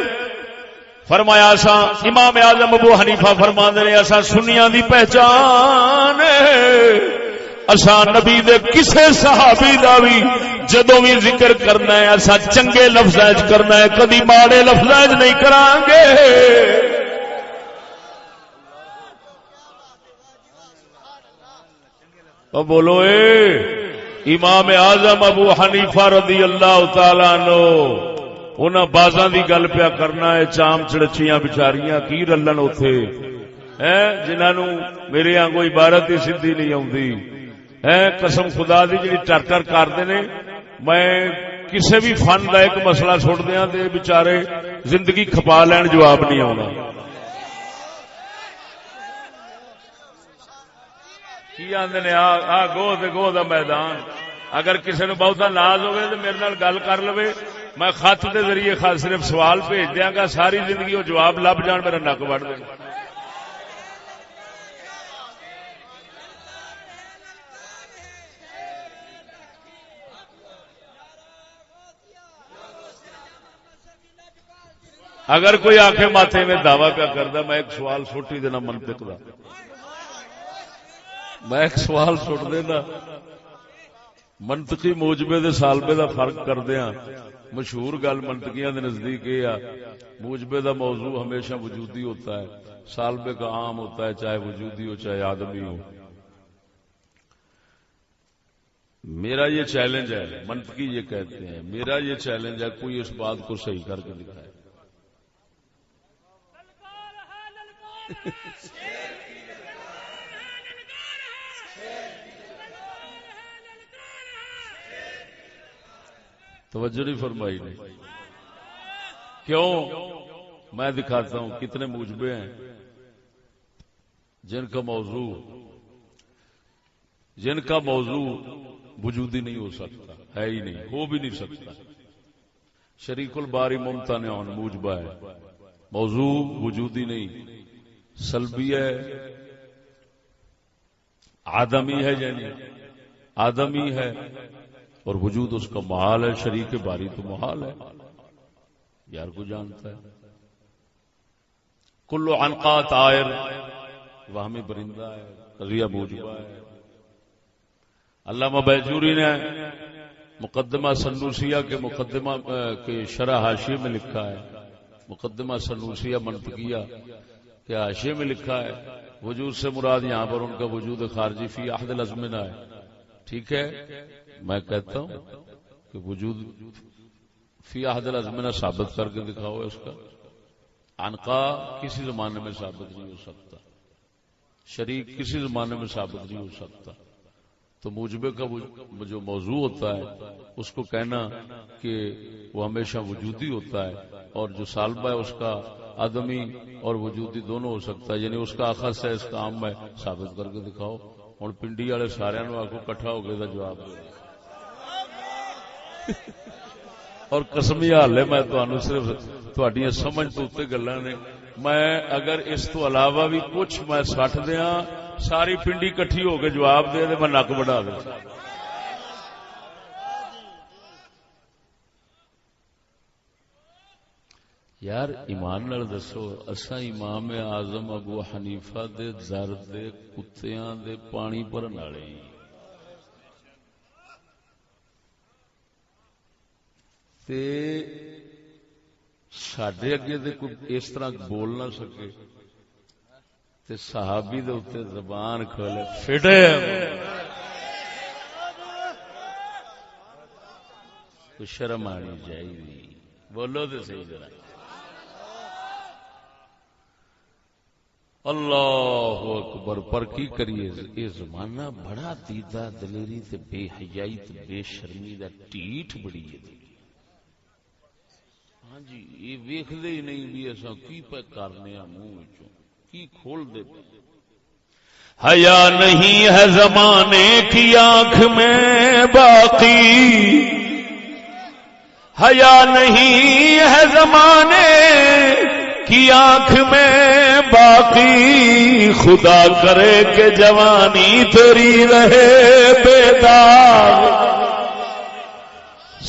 فرمایا اساں امام اعظم ابو حنیفہ فرماندے نے اساں سنیاں دی پہچان اساں نبی دے کسے صحابی دا بھی جدوں بھی ذکر کرنا ہے اساں چنگے لفظاں وچ کرنا ہے، کدی ماڑے لفظاں وچ نہیں کران گے. او بولو اے امام اعظم ابو حنیفہ رضی اللہ تعالی عنہ انہاں بازاں دی گل پیا کرنا ہے، چام چڑچیاں بچاریاں کی رلن اوتھے جنہاں نوں میرے آنگو عبارت ہی سدھی نہیں آوندی. قسم خدا دی جڑی ٹر کردے نے، میں کسے بھی فن دا ایک مسئلہ چھوڑ دیاں تے بیچارے زندگی کھپا لین جواب نہیں آونا. کی آندے نے آ گو تے گو دا میدان. اگر کسی نے بہتا ناز ہوئے تو میرے نال گل کر لوے، میں خط دے ذریعے صرف سوال بھیج دیاں گا، ساری زندگی وہ جواب لب جان میرا نک وڑ دے. اگر کوئی آنکھیں ماتھے میں دعویٰ پہ کردا میں ایک سوال سوٹی دینا منطق دا، میں ایک سوال سٹ دینا منطقی موجبے دے سالبے دا فرق کردیاں. مشہور گل منطقیاں دے نزدیک یہ موجبے دا موضوع ہمیشہ وجودی ہوتا ہے، سالبے کا عام ہوتا ہے، چاہے وجودی ہو چاہے آدمی ہو. میرا یہ چیلنج ہے، منطقی یہ کہتے ہیں، میرا یہ چیلنج ہے کوئی اس بات کو صحیح کر کے دکھائے. توجہ نہیں فرمائی نے. کیوں؟ میں دکھاتا ہوں کتنے موجبے ہیں جن کا موضوع وجودی نہیں ہو سکتا، ہے ہی نہیں، ہو بھی نہیں سکتا. شریک الباری ممتنع موجبہ ہے، موضوع وجودی نہیں، سلبی ہے، آدمی ہے، یعنی آدمی ہے اور وجود اس کا محال ہے. شریک باری تو محال ہے، یار کو جانتا ہے. کل عنقا طائر وہمی پرندہ ہے، قضیہ موجبہ ہے. علامہ بیجوری نے مقدمہ سنوسیہ کے مقدمہ کے شرح حاشیے میں لکھا ہے، مقدمہ سنوسیہ منطقیہ کے حاشیے میں لکھا ہے وجود سے مراد یہاں پر ان کا وجود خارجی فی احد الازمنہ ہے. ٹھیک ہے، میں کہتا ہوں کہ وجود فی احد الازمنہ ثابت کر کے دکھاؤ. اس کا عنقا کسی زمانے میں ثابت نہیں ہو سکتا، شریک کسی زمانے میں ثابت نہیں ہو سکتا. تو موجبے کا جو موضوع ہوتا ہے اس کو کہنا کہ وہ ہمیشہ وجودی ہوتا ہے، اور جو سالبہ ہے اس کا آدمی اور وجودی دونوں ہو سکتا ہے، یعنی اس کا اخص ہے، اس کا عام ہے، ثابت کر کے دکھاؤ. ہوں پنڈی والے سارے آخو کٹھا ہو گئے جواب اور قسمی حال ہے. میں صرف تہاڈی سمجھ تو اتنے گلاں نے، میں اگر اس تو علاوہ بھی کچھ میں سٹ دیاں ساری پنڈی کٹھی ہو کے جواب دے میں نک بڑھا دوں. یار ایمان نال دسو، اساں امام اعظم ابو حنیفہ دے در دے کتیاں دے پانی بھرن والے تے ساڈے اگے تے کوئی اس طرح بول نہ سکے تے صحابی دے اوتے زبان کھولے فٹے کوئی شرم آنی چاہیے. بولو تے صحیح ذرا. اللہ اکبر. پر کی کریے، یہ زمانہ بڑا دیدہ دلیری تے بے حیائی تے بے شرمی دا ٹیٹ بڑی ہے. ہاں جی، یہ ویکھدے ہی نہیں بھی اساں کی پہ کرنے منہ وچوں کی کھول دے. حیا نہیں ہے زمانے کی آنکھ میں باقی، حیا نہیں ہے زمانے کی آنکھ میں باقی خدا کرے کہ جوانی تیری رہے بیدار.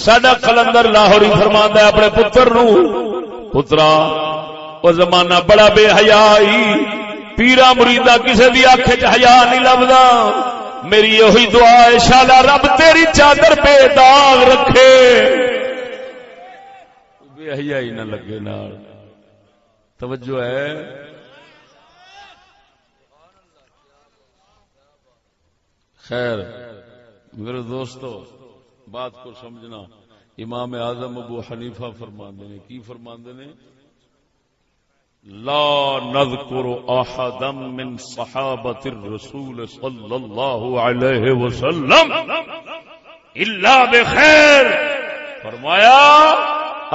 ساڈا قلندر لاہوری فرماندا ہے اپنے پتر نو، پترا او زمانہ بڑا بے حیائی، پیرا مریدا کسے دی اکھ وچ حیا نہیں لبدا. میری یہی دعا ہے شالا رب تیری چادر بے داغ رکھے، بے حیائی نہ لگے نال. توجہ ہے. خیر میرے دوستو بات کو سمجھنا. امام اعظم ابو حنیفہ فرماندے نے، کی فرماندے نے؟ لا نذکر احدا من صحابۃ الرسول صلی اللہ علیہ وسلم الا بخیر. فرمایا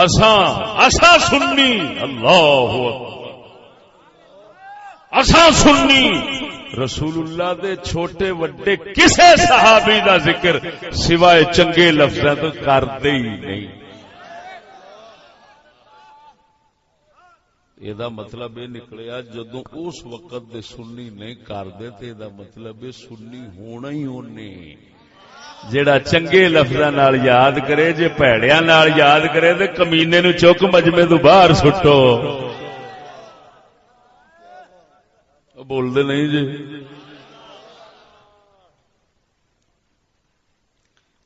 اساں سنی، اللہ اکبر، اساں سنی رسول اللہ دے چھوٹے وڈے کسے صحابی دا ذکر سوائے چنگے لفظاں تو کردے ہی نہیں. یہ مطلب یہ نکلیا جدوں اس وقت دے سنی نہیں کردے تے دا مطلب یہ سنی ہونا ہی اونے جیڑا چنگے لفظاں نال یاد کرے، جے پیڑیاں نال یاد کرے تے کمینے نو چک مجمے تو باہر سٹو. بول دے نہیں جی.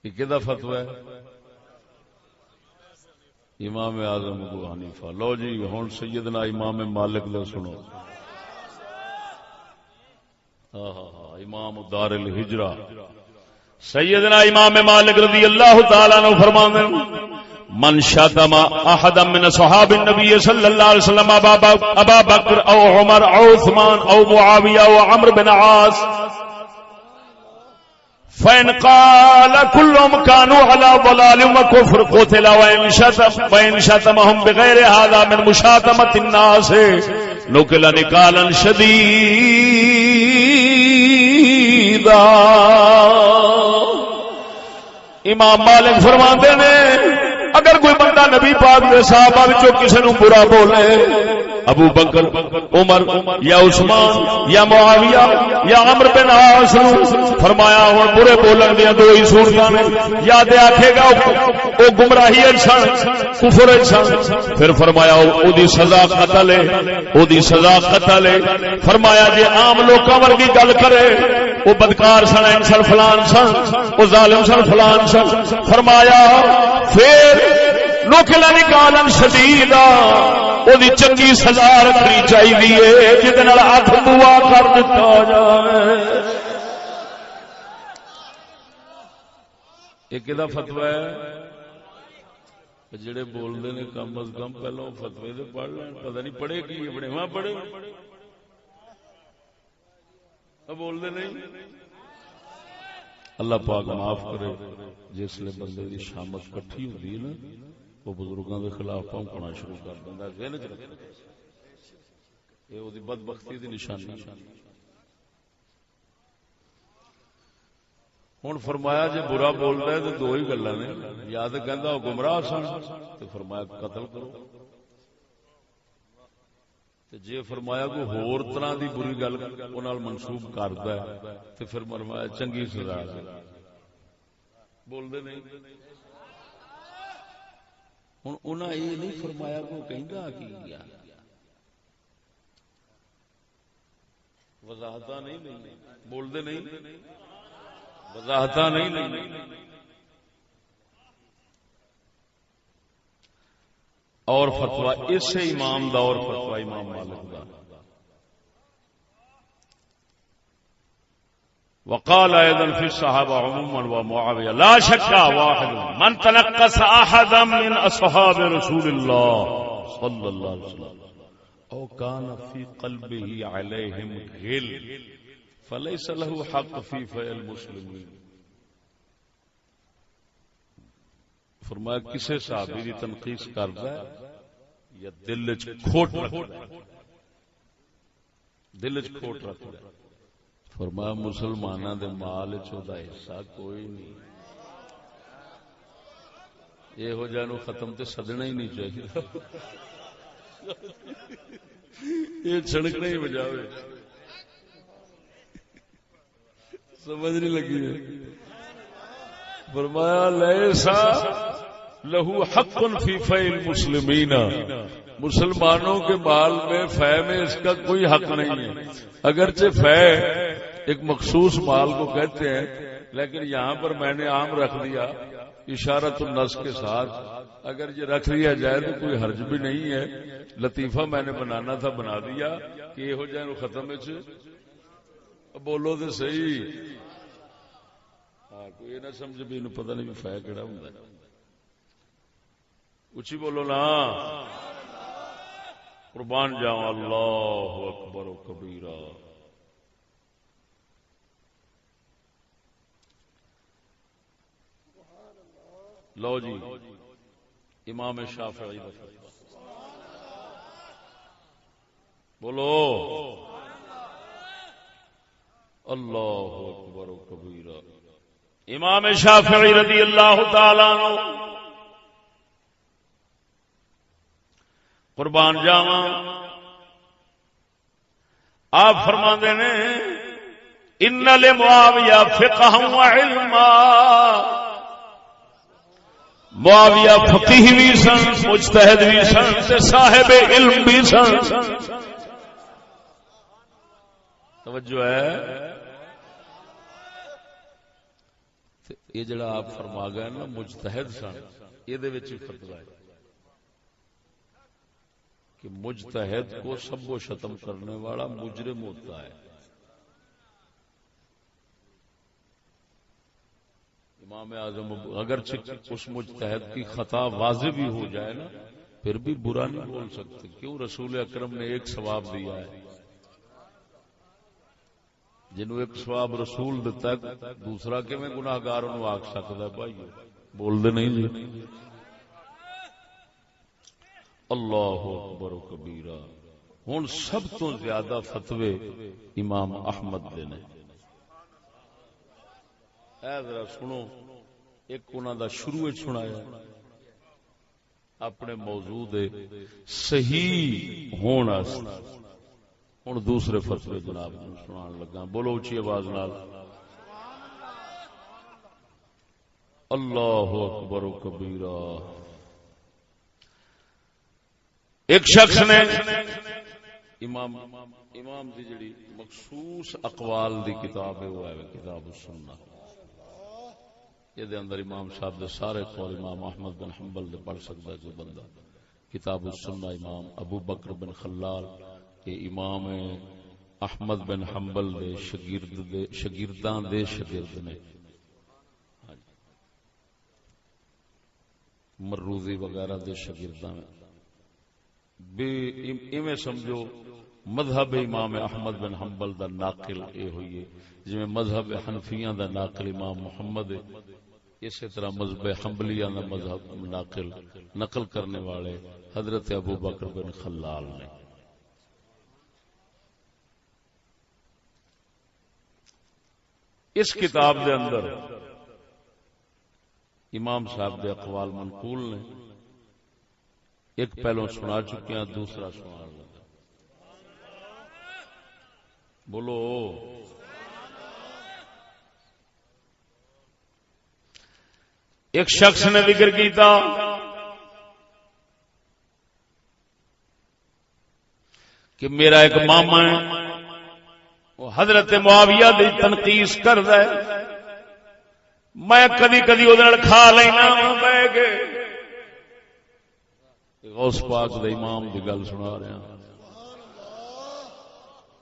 یہ کدا فتوی ہے؟ امام اعظم ابو حنیفہ. لو جی ہن سیدنا امام مالک دا سنو. امام دار الہجرہ سیدنا امام مالک رضی اللہ تعالی عنہ فرماندے من شتم احدا من صحاب النبي صلی اللہ علیہ وسلم ابا بکر او عمر او عثمان او معاویہ او عمرو بن عاص فإن قال كلهم كانوا على ضلال وكفر قتل وإن شتمهم بغير هذا من مشاتمة الناس نقل نقالا شديدا. امام مالک فرماندے نے اگر کوئی بندہ نبی پاک دے صحابہ وچوں کسے نو برا بولے، ابو بکر، عمر یا عثمان یا معاویہ یا عمرو بن عاص، فرمایا ہن برے بولن دیاں دو ہی صورتاں نے، یا تے آکھے گا او گمراہی انسان کفر انسان، پھر فرمایا او دی سزا قتل ہے، او دی سزا قتل ہے. فرمایا جے عام لوکاں ورگی گل کرے وہ بدکار سن، انسان فلان سن، وہ ظالم سن فلان سن، فرمایا پھر نوکلا نکالن شدیدا وہ چنگی سزا رکھنی چاہیے جہد ہاتھ بوا کر دیتا جائے. ایک دا فتوی ہے جڑے بولتے ہیں کم از کم پہلو فتوی تو پڑھ لین، پتہ نہیں پڑھے کی اپنے وہاں پڑھے بولتے نہیں. اللہ پاک معاف کرے جس لئے بندے کی شامت کٹھی ہوتی ہے نا وہ بزرگوں کے خلاف پونکنا شروع کر دینا. یہ وہ بدبختی کی نشانی. ہوں فرمایا جی برا بولتا ہے تو دو ہی گلا نے، یا تو کہہ وہ گمراہ سن تو فرمایا قتل کرو، جے فرمایا کوئی ہور طرح دی بری گل انہاں منسوب کردا ہے تو پھر فرمایا چنگی سزا ہے. بول دے نہیں. ہن انہاں یہ نہیں فرمایا کو کہندا کی گیا وضاحتاں نہیں لئی. بول دے نہیں، وضاحتاں نہیں لئی. اور فتوی اسے امام دا اور فتوی امام مالک دا. وقال ايضا في الصحابه عموما ومعاويه لا شك واحد من تنقص احدا من اصحاب رسول الله صلى الله عليه وسلم او كان في قلبه عليهم غل فليس له حق في فعل المسلمين. فرمایا کسے صحابی دی تنقیص کردا ہے یا دل وچ کھوٹ رکھدا ہے، دل وچ کھوٹ رکھدا ہے، فرمایا مسلماناں دے مال وچ دا حصہ کوئی نہیں. یہ ہو جانو ختم تے سدنا ہی نہیں چاہیے. یہ چھڑک نہیں بجاوے، سمجھ نہیں لگی ہے. فرمایا لیسا لہو حق فی فی المسلمین، مسلمانوں کے مال میں فے میں اس کا کوئی حق نہیں ہے. اگرچہ فے ایک مخصوص مال کو کہتے ہیں، لیکن یہاں پر میں نے عام رکھ دیا اشارت النص کے ساتھ. اگر یہ رکھ لیا جائے تو کوئی حرج بھی نہیں ہے. لطیفہ میں نے بنانا تھا بنا دیا کہ یہ ہو جائے ختم. بولو تو صحیح، ہاں کوئی نہ سمجھ بھی پتہ نہیں بھی فے کہڑا ہوں. اچھی بولو نا، قربان جاؤں. اللہ اکبر و کبیرہ. لو جی امام شافعی بولو اللہ اکبر و کبیرہ. امام شافعی رضی اللہ تعالی عنہ قربان جاواں آپ فرماندے نے ان لمعاویہ فقہ و علما، معاویہ فقیہ بھی سن، مجتہد بھی سن، تے صاحب علم بھی سن. توجہ ہے. یہ جڑا آپ فرما گئے نا مجتہد سن، یہ دے وچ فتوی ہے کہ مجتہد کو سب و شتم کرنے والا مجرم ہوتا ہے. امام اعظم اگرچہ اس مجتہد کی خطا واضح بھی ہو جائے نا پھر بھی برا نہیں بول سکتے. کیوں؟ رسول اکرم نے ایک ثواب دیا ہے. جنہوں ایک ثواب رسول دیتا ہے دوسرا کہ میں گناہگار انہوں آکھ سکتا ہے. بھائی بول دے نہیں جی. اللہ اکبر و کبیرہ. ہن سب تو زیادہ فتوے امام احمد دے نے. اے ذرا سنو، ایک انہاں دا شروع سنایا اپنے موضوع دے صحیح ہون واسطے. ہن دوسرے فتوے جناب سنان لگا. بولو اچھی آواز نال اللہ اکبر و کبیرہ. ایک شخص نے امام دی جڑی مخصوص اقوال دی کتاب ہے وہ ہے کتاب السنہ. یہ دے اندر امام صاحب دے سارے قول امام احمد بن حنبل دے پڑھ سکتا ہے کوئی بندہ. کتاب السنہ امام ابو بکر بن خلال یہ امام احمد بن حنبل دے شاگرداں دے شاگرد نے. مروزی وغیرہ دے شاگرداں بے ایویں سمجھو مذہب امام احمد بن حنبل دا ناقل اے ہوئی ہے جویں مذہب حنفیاں دا ناقل امام محمد ہے. اسی طرح مذہب حنبلیاں دا مذہب نقل کرنے والے حضرت ابو بکر بن خلال نے. اس کتاب دے اندر امام صاحب دے اقوال منقول نے. ایک پہلو سنا چکے ہیں، دوسرا سنا لگا. بولو ایک شخص نے ذکر کیتا کہ میرا ایک ماما ہے وہ حضرت معاویہ دی تنقیس کردا ہے. میں کدی کدی وہ کھا لینا بہ کے. غوث پاک دے امام دی گل سنا رہا.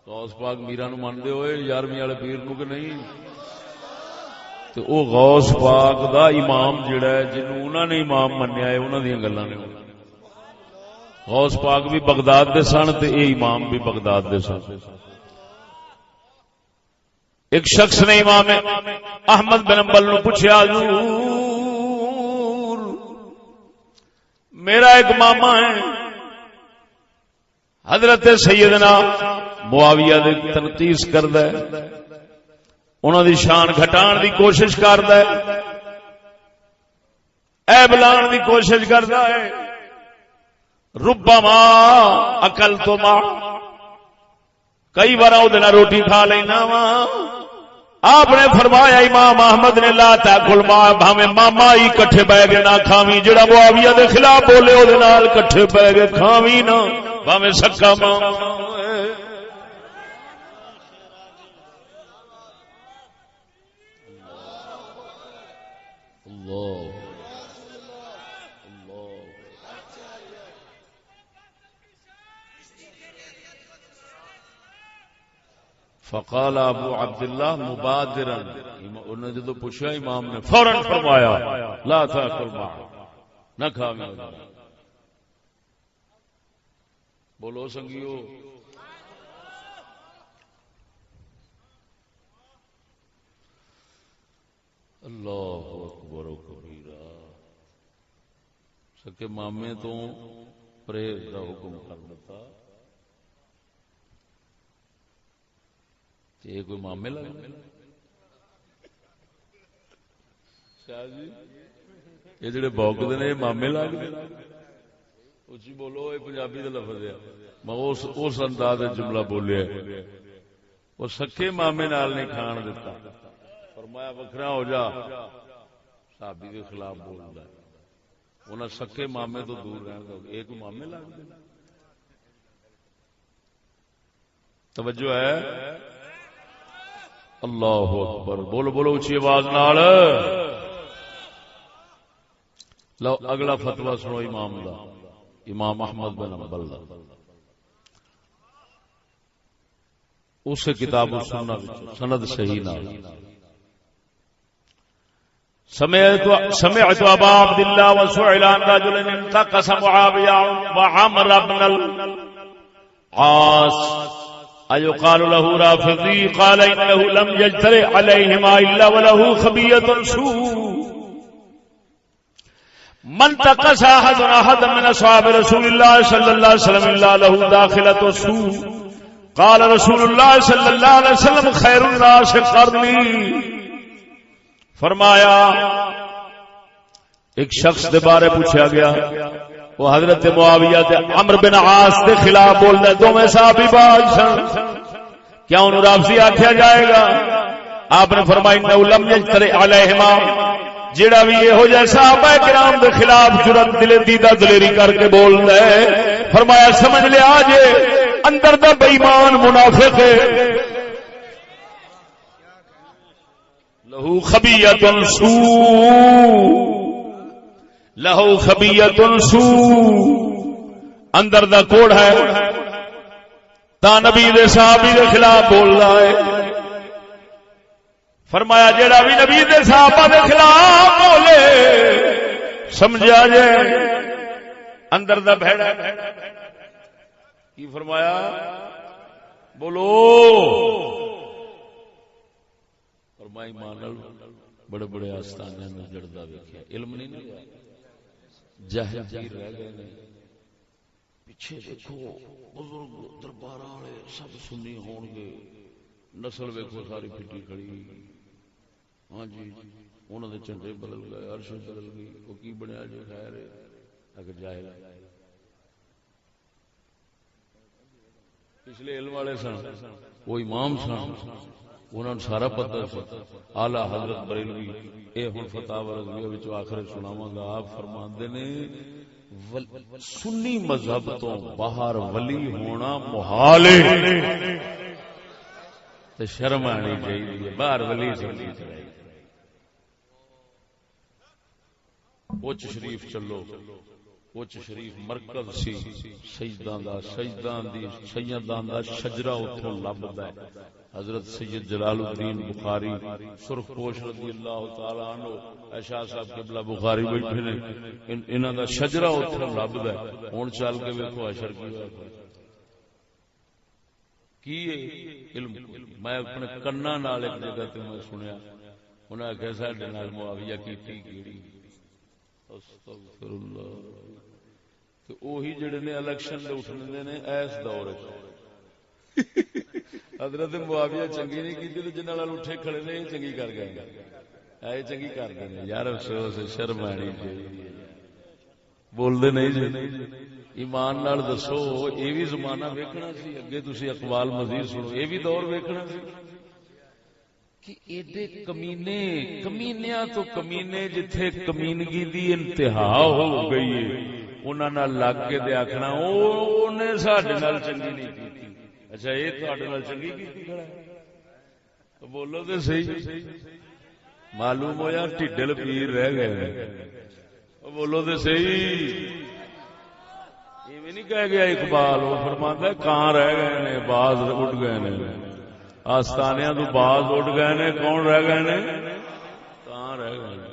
غوث پاک میرا نو مانتے ہوئے 11ویں والے پیر نو کہ نہیں؟ تو او غوث پاک دا امام جڑا ہے جنوں انہاں نے امام منیا ہے انہاں دی گلاں نے. غوث پاک بھی بغداد دے سن تے اے امام بھی بغداد دے سن. ایک شخص نے امام احمد بن حنبل نو پوچھا حضور میرا ایک ماما ہے حضرت سیدنا معاویہ دی تنقیس کردا ہے، انہاں دی شان گھٹان دی کوشش کردا ہے، عیب لان دی کوشش کردا ہے. ربما اکلت ما کئی بار او دن روٹی کھا لینا وا. آپ نے فرمایا امام احمد نے لا تاکل ما بھاویں ماما ہی کٹھے بہ گئے نہ کھاویں جڑا معاویہ دے خلاف بولے او دے نال کٹھے بہ گئے کھاویں نہ بھاویں سکا ماما. اللہ فقال ابو عبداللہ مبادرا انہوں نے جدو پوچھا امام نے فوراً فرمایا لا تاکل ما نہ کھاویں. بولو سنگیو اللہ اکبر و کبیرہ. سکے مامے تو پرہیز کا حکم کر دیتا. یہ کوئی مامے لگ شاہ جی یہ جڑے بوکتے نے یہ مامے لگ اچھی بولو. یہ پنجابی کا لفظ ہے. میں اس انداز جملہ بولیا وہ سکے مامے نال نہیں کھان دیتا. فرمایا وکھرا ہو جا صحابی کے خلاف بولتا ہے. انہیں سکے مامے تو دور رہنا. یہ کوئی مامے لگ گئے. توجہ ہے. اللہ اکبر. بولو بولو اچھی آواز نال. لو اگلا فتویٰ سنو امام دا امام احمد بن حنبل دا اس کتاب السنہ سند صحیح نال. سمعت ابا عبد الله وسئل عن رجل انتقص معاوية وعمر بن العاص أيقال له رافضي قال إنه لم يجترئ عليهما إلا وله خبية سوء. من تقص أحد من أصحاب رسول الله صلى الله عليه وسلم إلا له داخلة سوء. قال رسول الله صلى الله عليه وسلم خير الناس قرني. فرمایا ایک شخص دے بارے پوچھا گیا وہ حضرت معاویہ تے عمرو بن عاص دے خلاف بولدا. دوویں صحابی باز سن. کیا انہوں رافضی آکھیا جائے گا؟ آپ نے فرمایا انہ لم یجترئ علیہما جڑا بھی یہ ہو جائے صحابہ کرام دے خلاف جرأت دیدہ دلیری کر کے بولدا ہے. فرمایا سمجھ لیا جے اندر دا بے ایمان منافق ہے. لہو خبیۃ سوء لہو خبیۃ سوء. اندر دا کوڑ ہے تا نبی دے صحابی دے خلاف بول رہا ہے. فرمایا جیڑا بھی نبی دے صحابہ دے خلاف بولے سمجھا جائے اندر دا بھیڑا. کی فرمایا بولو. فرمائی مانل بڑے بڑے آستانے میں جڑدا ویکھیا علم نہیں لیا جاہل رہ گئے نے. پیچھے دیکھو بزرگ دربار والے سب سنی ہون گے. نسل ویکھو ساری پھٹی کھڑی. ہاں جی انہوں نے جھنڈے بدل گئے عرش بدل گئی. وہ کی بنیا جو خیر ہے اگر جاہل پچھلے علم والے سن وہ امام سن انہوں نے سارا پتہ سی. اعلی حضرت بریلوی اے ہن فتاوی رضویہ وچ آخر سناواں گا. آپ فرماندے نے سنی مذہب تو باہر ولی ہونا محال ہے تے شرم آنی چاہیے. باہر ولی سنی چاہیے. اچ شریف چلو. اچ شریف مرکز سی سجداں دا سیداں دا شجرہ اتھوں لبدا ہے. حضرت سید جلال الدین بخاری سرخ پوش رضی اللہ تعالی عنہ شاہ صاحب قبلہ بخاری بیٹھے نے. انہاں دا شجرہ اتھوں لبدا ہے. ہن چل کے ویکھو اشر کی علم. میں اپنے کنا نال ایک جگہ تے میں سنیا انہاں آکھیا ساڈے نال معاویہ کیتی کیڑی. استغفر اللہ. تے اوہی جڑے نے الیکشن دے اٹھنے نے اس دور وچ حضرت معاویہ چنگی نہیں کی تے جنہاں نال اٹھے کھڑے نے چنگی کر گئے. اے چنگی کر گئے یار. افسوس شرم آنی چاہیے. بول دے نہیں جی ایمان نال دسو یہ بھی زمانہ ویکھنا سی اگے تسی اقوال مزید سنو یہ بھی دور ویکھنا سی کہ ایڈے کمینے کمینیاں تو کمینے جتھے کمینگی دی انتہا ہو گئی ہے انہاں نال لگ کے تے آکھنا اونے ساڈے نال چنگی نہیں کیتی اچھا یہ تہاڈے نال چنگی کیتی کھڑا ہے بولو تے صحیح معلوم ہویا ٹھڈل پیر رہ گئے بولو تے صحیح ایویں نہیں کہہ گیا اقبال وہ فرماتا ہے کہاں رہ گئے نے باز اٹھ گئے نے آستانیاں تو باز اٹھ گئے نے کون رہ گئے نے کہاں رہ گئے نے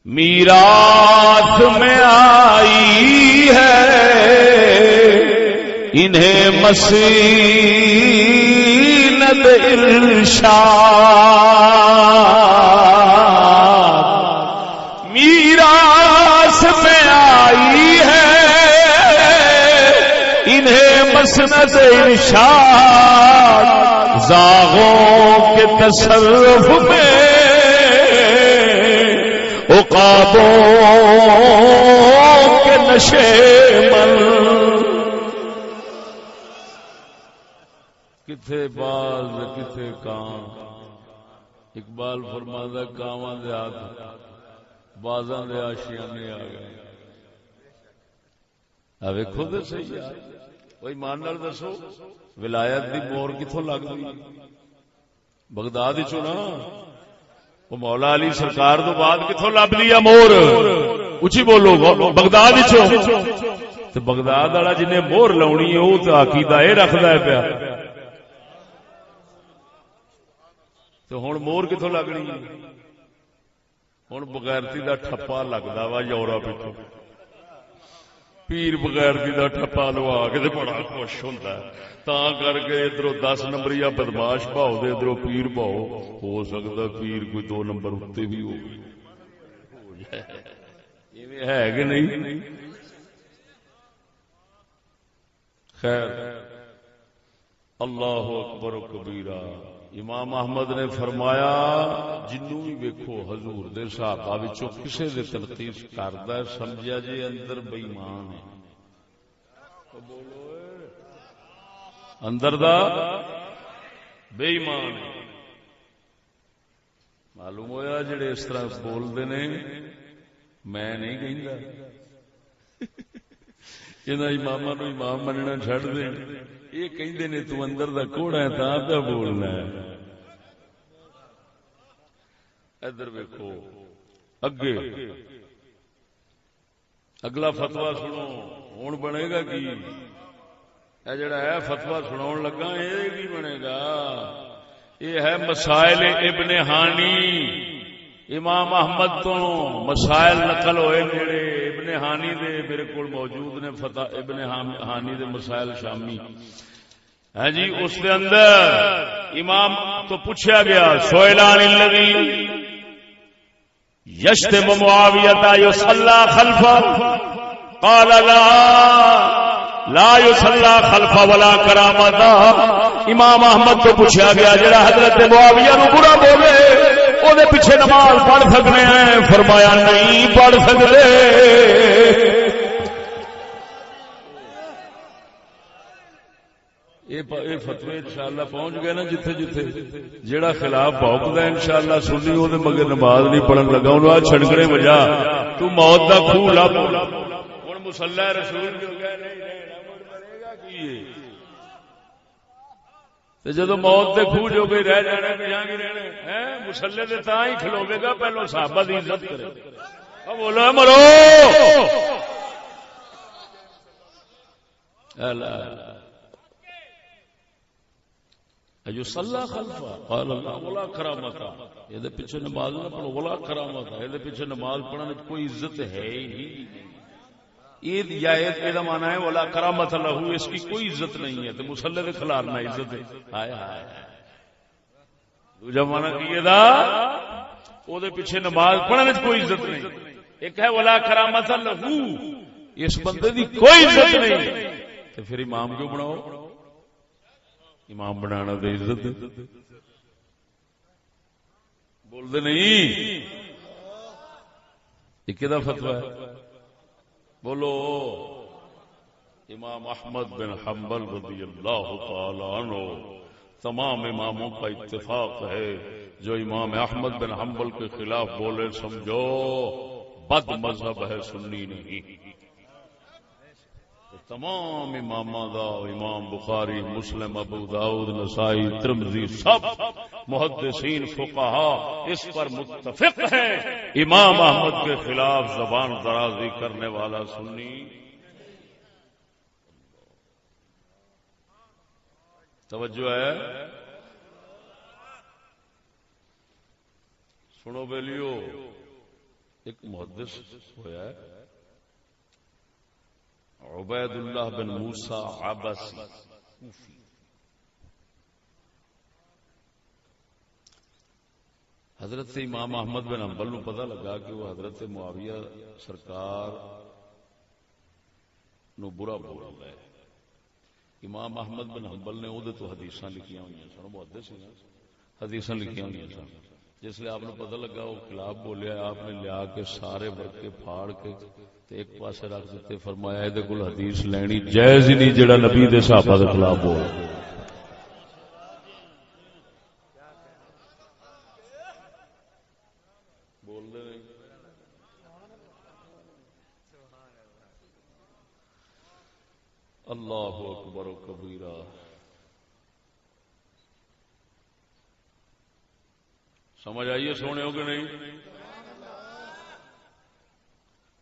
میراث میں آئی ہے انہیں مسند ارشاد میراث میں آئی ہے انہیں مسند ارشاد زاغوں کے تصرف میں عقابوں کے نشے من کتھے باز کتھے کان اقبال فرماتا کاواں دے ہاتھ بازاں دے آشیانے آ گئے ویکھو تے صحیح یار کوئی ایمان نال دسو ولایت دی مور کتھوں لگ گئی بغداد وچوں نا وہ مولا علی سرکار تو بعد کتوں لب لیا مور اچھی بولو بغداد تے بغداد والا جنہیں مور لاؤنی ہے وہ تو عقیدہ یہ رکھتا ہے پیا تو ہوں مور کتوں لگنی ہے ہوں بغیرتی دا ٹھپا لگتا وا یورپ پیر بغیرتی دا ٹھپا لوا کے بڑا خوش ہوتا ہے تا کر کے ادھر 10 نمبریہ بدماش پاؤ دے ادھر پیر پاؤ ہو سکتا پیر کوئی 2 نمبر اتنے بھی ہو ہے کہ نہیں خیر اللہ اکبر و کبیرہ امام احمد نے فرمایا جنوں بھی ویکھو حضور دے صحابہ وچوں کسے دے تنقید کردا ہے سمجھیا جی اندر بے ایمان ہے اندر دا بے ایمان ہے معلوم ہویا جڑے اس طرح بولدے نے میں نہیں کہندا انہاں اماماں نوں امام مننا چھڈ دے یہ کہندے نے تو اندر دا کوڑا ہے تاں پہ بولنا ہے ادھر ویکھو اگے اگلا فتوی سنو ہن بنے گا کی اے جڑا ہے فتوی سناون لگا اے کی بنے گا یہ ہے مسائل ابن ہانی امام احمد تو مسائل نقل ہوئے جڑے ابن ہانی دے میرے کول موجود نے فتح ابن ہانی دے مسائل شامی ہے جی اس کے اندر امام تو پوچھا گیا سئلان الذی یشتم معاویہ یصلی خلفہ قال لا یصلی خلفہ ولا کرامۃ امام احمد تو پوچھا گیا جڑا حضرت معاویہ نو برا بولے او دے پیچھے نماز پڑھ سکنے ہیں فرمایا نہیں پڑھ سکتے یہ فتوی انشاءاللہ پہنچ گئے نا جتھے جتھے جیڑا خلاف بھوکدا ہے انشاءاللہ سنی او دے مگر نماز نہیں پڑھن لگا انہوں آ چھڑکنے بجا تو موت دا کھو لب ہن مصلی رسول جو گئے نہیں مرے گا کی تے جدوں موت دے کھو جو گئی رہ جانا پیاں کی رہنے ہیں مصلی دے تاں ہی کھلوے گا پہلو صحابہ دی عزت کرے اب بولو مرو اللہ یصلی خلفہ قال اللہ ولا کرامت یہ دے پیچھے نماز نہ پڑھو ولا کرامت یہ دے پیچھے نماز پڑھنے کوئی عزت ہے ہی نہیں عید یا عید کا معنی ہے ولا کرامت لہ اس کی کوئی عزت نہیں ہے تو مصلی دے کھلارنا عزت ہے ہائے ہائے دوجا معنی کی دا او دے پیچھے نماز پڑھنے کوئی عزت نہیں ایک ہے ولا کرامت لہ اس بندے دی کوئی عزت نہیں تو پھر امام کیوں بناؤ امام بنانا تو عزت بول دے نہیں یہ کدا فتویٰ ہے؟ بولو. امام احمد بن حنبل رضی اللہ تعالی عنہ تمام اماموں کا اتفاق ہے جو امام احمد بن حنبل کے خلاف بولے سمجھو بد مذہب ہے، سنی نہیں. تمام اماموں دا امام بخاری، مسلم، ابو داؤد، نسائی، ترمذی سب محدثین فقہا اس پر متفق ہیں امام احمد کے خلاف زبان درازی کرنے والا سنی. توجہ ہے؟ سنو بیلیو، ایک محدث ہوا ہے عبید اللہ بن موسیٰ عباسی کوفی. حضرت امام احمد بن حنبل نو پتہ لگا کہ وہ حضرت معاویہ سرکار نو برا بول رہا ہے. امام احمد بن حنبل نے وہ تو حدیثاں لکھیاں ہوئی سن، محدث سی حدیثاں لکھیاں ہوئی سن. جس لئے آپ نے پتہ لگا وہ خلاف بولیا، آپ نے لیا کے سارے ورقے پھاڑ کے ایک پاسے رکھ دیتے، فرمایا یہ کول حدیث لینی جائز ہی نہیں جڑا نبی دے صحابہ دے خلاف بول. اللہ اکبر و کبیرہ. سمجھ آئیے سونے ہو کہ نہیں؟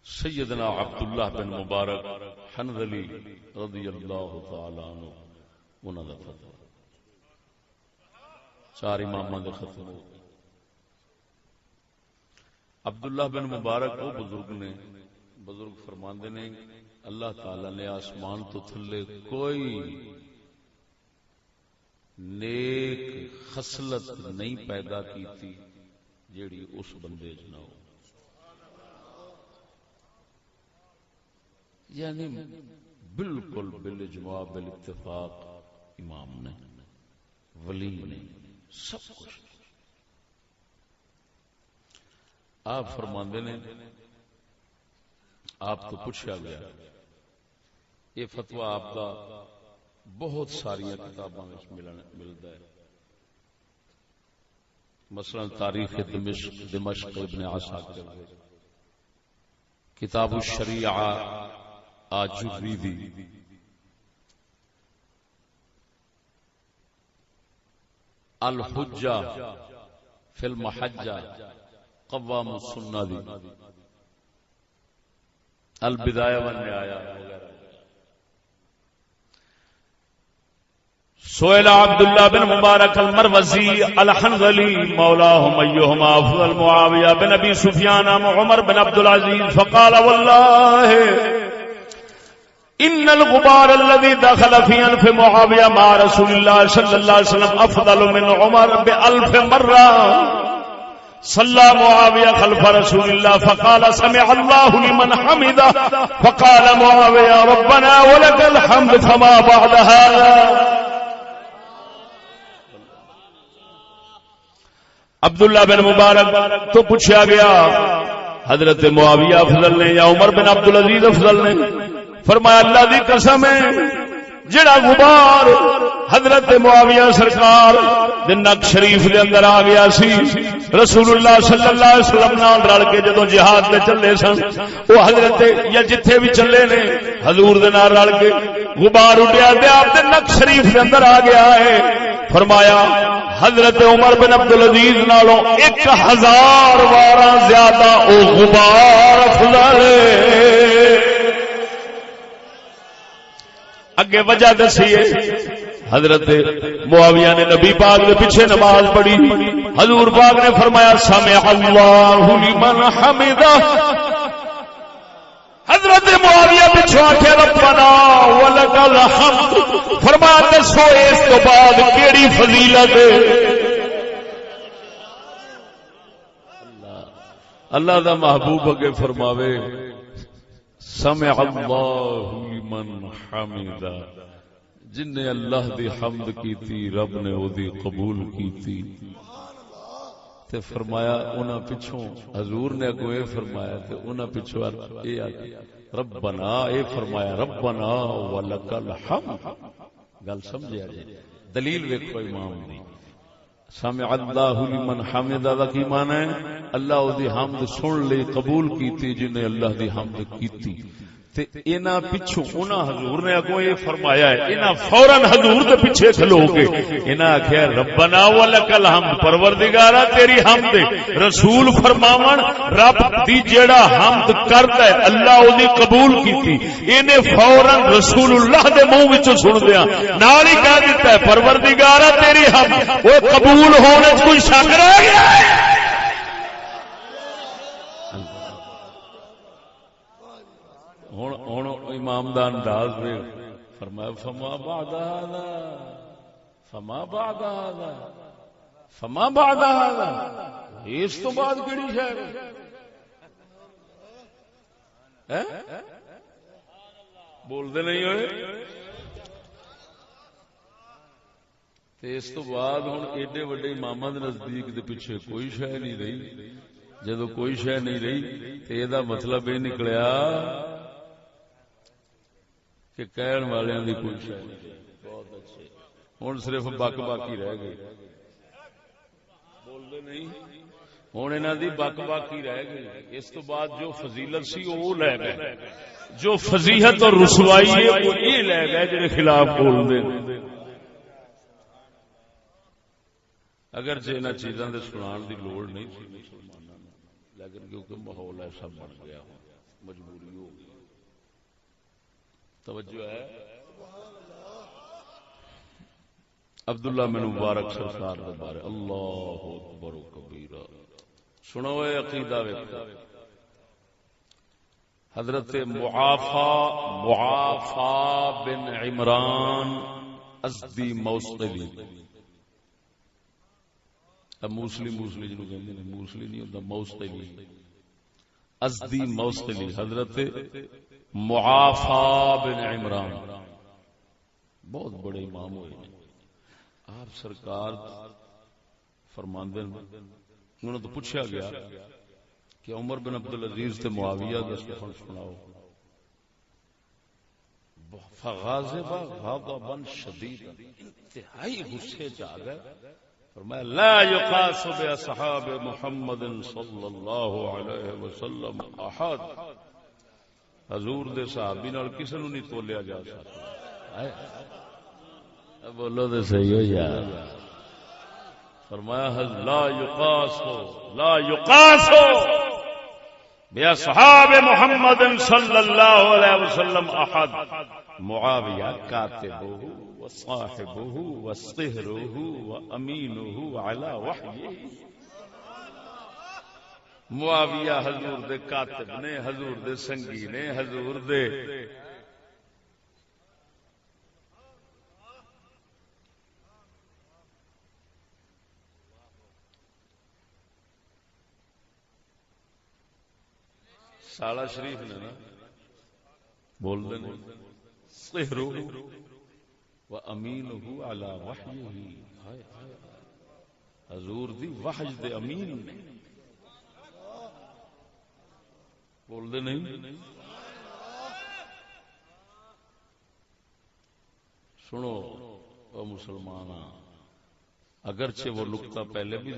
سیدنا عبداللہ بن مبارک حنظلی رضی اللہ تعالی عنہ انہوں نے فتویٰ چار اماموں دے ختم ہو. عبداللہ بن مبارک وہ بزرگ نے، بزرگ فرماندے نے اللہ تعالی نے آسمان تو تھلے کوئی نیک خصلت نہیں پیدا کی تھی جیڑی اس بندے نہ ہو. یعنی بالکل بالاجماع بالاتفاق امام نے، ولی نے، سب کچھ. آپ فرماندے نے آپ تو پوچھا گیا یہ فتویٰ آپ کا بہت ساری کتاباں ملتا ہے، مثلا تاریخ دمشق ابن عساکر، کتاب الشریعہ آجوریدی، الحجہ فی المحجہ قوام السنہ دی، البدایہ والنہایہ وغیرہ. سئل عبداللہ بن مبارک المروزی الحنظلی مولاہم ایہما افضل معاویہ بن ابی سفیان ام عمر بن عبد العزیز فقال واللہ ان الغبار الذي دخل في انف معاویہ مع رسول اللہ صلی اللہ علیہ وسلم افضل من عمر بألف مرہ. صلى معاوية خلف رسول الله فقال سمع الله لمن حمده فقال معاوية ربنا ولك الحمد فما بعد هذا. عبداللہ بن مبارک تو پوچھا گیا حضرت معاویہ افضل نے یا عمر بن عبدالعزیز افضل نے؟ فرمایا اللہ دی قسم ہے جڑا غبار حضرت معاویہ سرکار دے نک شریف دے اندر آ گیا سی رسول اللہ صلی اللہ علیہ وسلم نال رل کے جدوں جہاد تے چلے سن، وہ حضرت یا جتھے بھی چلے نے حضور دے نال رل کے غبار اٹھیا تے آپ دے نک شریف دے اندر آ گیا ہے. فرمایا حضرت عمر بن عبدالعزیز نالوں 1000 وارا زیادہ او غبار افضل ہے. اگے وجہ دسیے حضرت معاویہ نے نبی پاک کے پیچھے نماز پڑھی، حضور پاک نے فرمایا سمع اللہ لمن حمدہ. حضرت معاویہ پیچھے آکھے ربنا ولک الحمد. فرمایا دسو اس تو بعد کیڑی فضیلت ہے؟ اللہ دا محبوب اگے فرماوے سمع اللہ لمن حمدہ، جن نے اللہ دی حمد کی تھی رب نے او دی قبول کی تھی. تے فرمایا انہاں پچھوں حضور نے اگوں اے فرمایا تے انہاں پچھوں اے ربنا اے فرمایا ربنا ولک الحمد. گل سمجھیا جی دلیل ویکھو امام دی. سمع اللہ لمن حمد دا کی معنی ہے اللہ دی حمد سن لی قبول کیتی جن نے اللہ دی حمد کیتی. تے انہاں پچھوں انہاں حضور نے اگوں یہ فرمایا ہے انہاں فوراً حضور دے پیچھے کھلو کے انہاں آکھیا ربنا ولک الحمد پروردگارا تیری حمد. رسول فرماون رب دی جیڑا حمد کردا ہے اللہ او دی قبول کیتی. اینے فوراً رسول اللہ دے منہ وچوں سن دیا نال ہی کہہ دیتا ہے پروردگارا تیری حمد. او قبول ہونے وچ کوئی شک رہ گیا ہے؟ ہوں امام دا انداز میں فرمایا فما بعد هذا فما بعد هذا فما بعد هذا اس تو بعد کیڑی شے ہے بول دے نہیں ہوئے تے اس تو بعد ہن ایڈے وڈے اماماں دے نزدیک دے پیچھے کوئی شے نہیں رہی. جدوں کوئی شے نہیں رہی تے اے دا مطلب یہ نکلیا کہ کہن والوں کی کوئی شے نہیں. بہت اچھے ہوں صرف بک باقی رہ گئی. بولتے نہیں ہوں انہوں دی بک باقی رہ گئی. اس تو بعد جو فضیلت سی وہ لے گئے جو فضیحت اور رسوائی ہے وہ یہ لے گئے جن خلاف بول دے. اگرچہ انہوں چیزوں کے سنان کی لوڑ نہیں تھی مسلمانوں لیکن کیونکہ ماحول ایسا بن گیا مجبوری ہو گئی. توجہ ہے عبداللہ بن مبارک سرکار کے بارے اللہ اکبر و کبیرہ سنو اے عقیدہ ویکھو. حضرت معافی بن عمران ازدی موصلی موصلی جنوں کہندے نے موصلی نہیں ہوندا موصلی ازدی موصلی حضرت معافی بن عمران بہت بڑے امام ہوئے ہیں. آپ سرکار فرماندے انہوں نے تو پوچھا گیا کہ عمر بن عبدالعزیز تے معاویہ دا سفر سناؤ. فغاضب غضبا شدیدا انتہائی غصے چ آ گئے. فرمایا لا یقاس باصحاب محمد صلی اللہ علیہ وسلم احد. حضور دے صحابی نال کسے نوں نہیں تولیا جا سکتا. بولو تے صحیح ہو یار. فرمایا لا یقاس باصحاب محمد صلی اللہ علیہ وسلم احد. معاویہ کاتبہ وصاحبہ وصہرہ وامینہ علی وحیہ. معاویہ حضور دے کاتب نے حضور دے سنگی نے حضور دے سالہ شریف نے نا بول دے صہرہ وامینہ علی وحیہ. حضور دی وحی دے امین نے بول دے نہیں. سنو او مسلمان اگرچہ وہ نقطہ پہلے بھی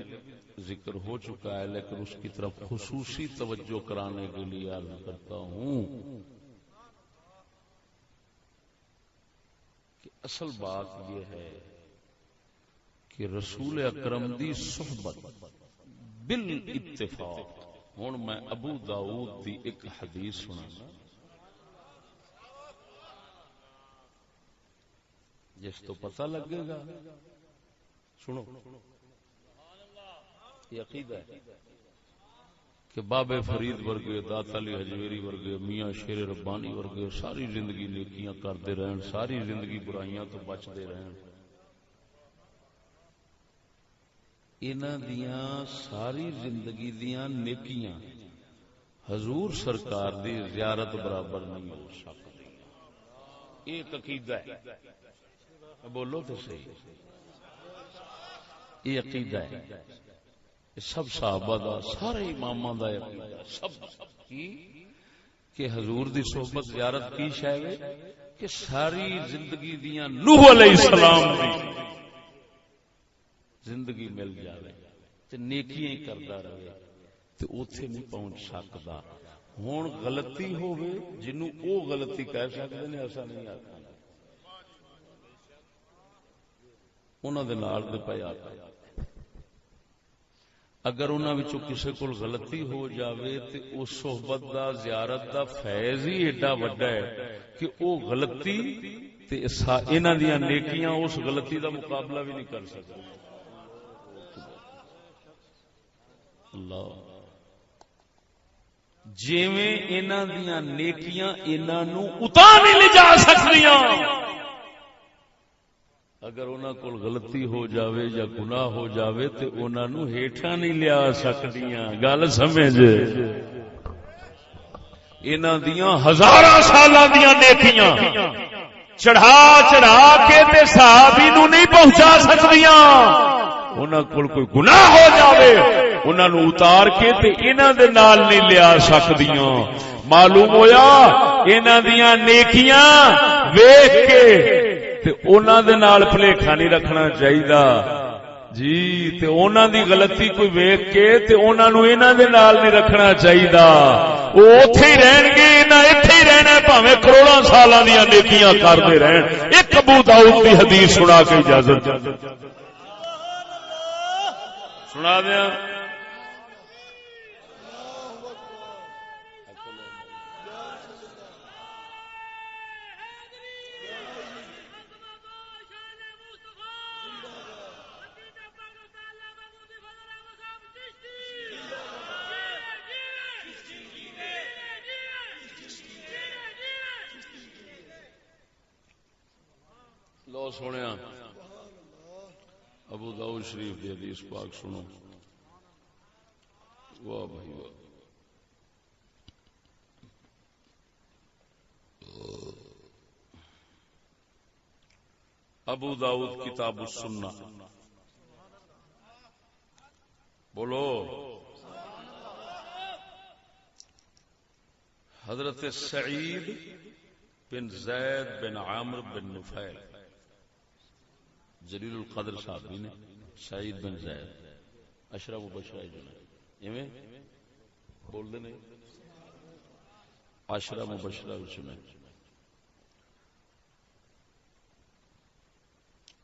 ذکر ہو چکا ہے لیکن اس کی طرف خصوصی توجہ کرانے کے لیے عرض کرتا ہوں کہ اصل بات یہ ہے کہ رسول اکرم دی صحبت بالاتفاق. ہوں میں ابو داؤد دی ایک حدیث سنا جس تو پتہ لگے گا. سنو یہ عقیدہ ہے کہ بابے فرید ورگے داتا علی حجویری ورگے میاں شیر ربانی ورگے ساری زندگی نیکیاں کرتے رہن ساری زندگی برائیاں تو بچتے رہن. انہاں دیاں ساری زندگی دیاں نیکیاں حضور سرکار دی زیارت برابر نہیں ہو سکتی. ایک عقیدہ ہے. بولو تو صحیح. یہ عقیدہ ہے سب صحابہ دا سارے اماماں دا عقیدہ سب کی کہ حضور دی صحبت زیارت کی شے ہے کہ ساری زندگی دیاں نوح علیہ السلام دی زندگی مل جاوے تے نیکیاں ہی کردا رہے تے اوتھے نہیں پہنچ سکدا. ہن غلطی ہووے جنوں او غلطی کہہ سکدے نے ایسا نہیں آکھنا انہاں دے نال دے پے آ اگر انہاں وچوں کسے کول غلطی ہو جاوے تے اس صحبت دا زیارت دا فیض ہی ایڈا وڈا ہے کہ او غلطی تے انہاں دیاں نیکیاں اس غلطی دا مقابلہ بھی نہیں کر سکدے. اللہ جویں انہاں دیاں نیکیاں انہاں نوں اتا نہیں لے جا سکدیاں اگر انہاں کول غلطی ہو جاوے یا گناہ ہو جاوے تے انہاں نوں ہیٹھاں نہیں لیا سکدیاں. گل سمجھ انہاں دیاں ہزاراں سالاں دیاں نیکیاں چڑھا چڑھا کے تے صحابی نوں نہیں پہنچا سکدیاں. انہاں کول کوئی گناہ ہو جاوے انہاں نوں اتار کے تے انہاں دے نال نہیں لیا سکدیاں. معلوم ہویا انہاں دیاں نیکیاں ویکھ کے تے انہاں دے نال بھلیکھا نہیں رکھنا چاہیدا جی تے انہاں دی غلطی کوئی ویکھ کے تے انہاں نوں انہاں دے نال نہیں رکھنا چاہیدا. او اوتھے ہی رہن گے انہاں ایتھے ہی رہنا بھاویں کروڑاں سالاں دیاں نیکیاں کردے رہن. ایک ابو داؤد دی حدیث سنا کے اجازت سنا دیاں. لو سونے ابو داؤد شریف دی حدیث پاک سنو. واہ بھائی واہ. ابو داؤد کتاب السنہ بولو. حضرت سعید بن زید بن عامر بن نفیل جلیل القدر صاحب نے سعید بن زید اشرف مبشرہ ایویں بول دے نہیں اشرف مبشرہ میں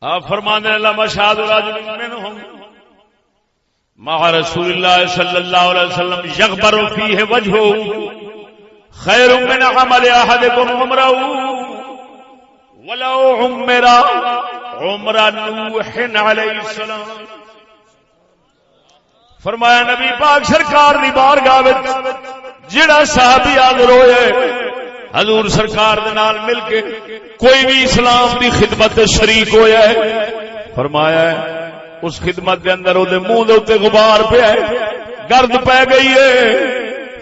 آپ فرمانے اللہ مشاہد رجل منهم مع رسول اللہ صلی اللہ علیہ وسلم یغبر فیہ وجہہ خیر من عمل احدکم عمرہ ولو عمر عمر نوح علیہ السلام. فرمایا نبی پاک سرکار دی بارگاہ وچ جڑا صحابی حاضر ہوئے حضور سرکار دے نال مل کے کوئی بھی اسلام دی خدمت شریک ہویا ہے فرمایا ہے اس خدمت دے اندر او دے منہ دے اوتے غبار پیا ہے گرد پے گئی ہے.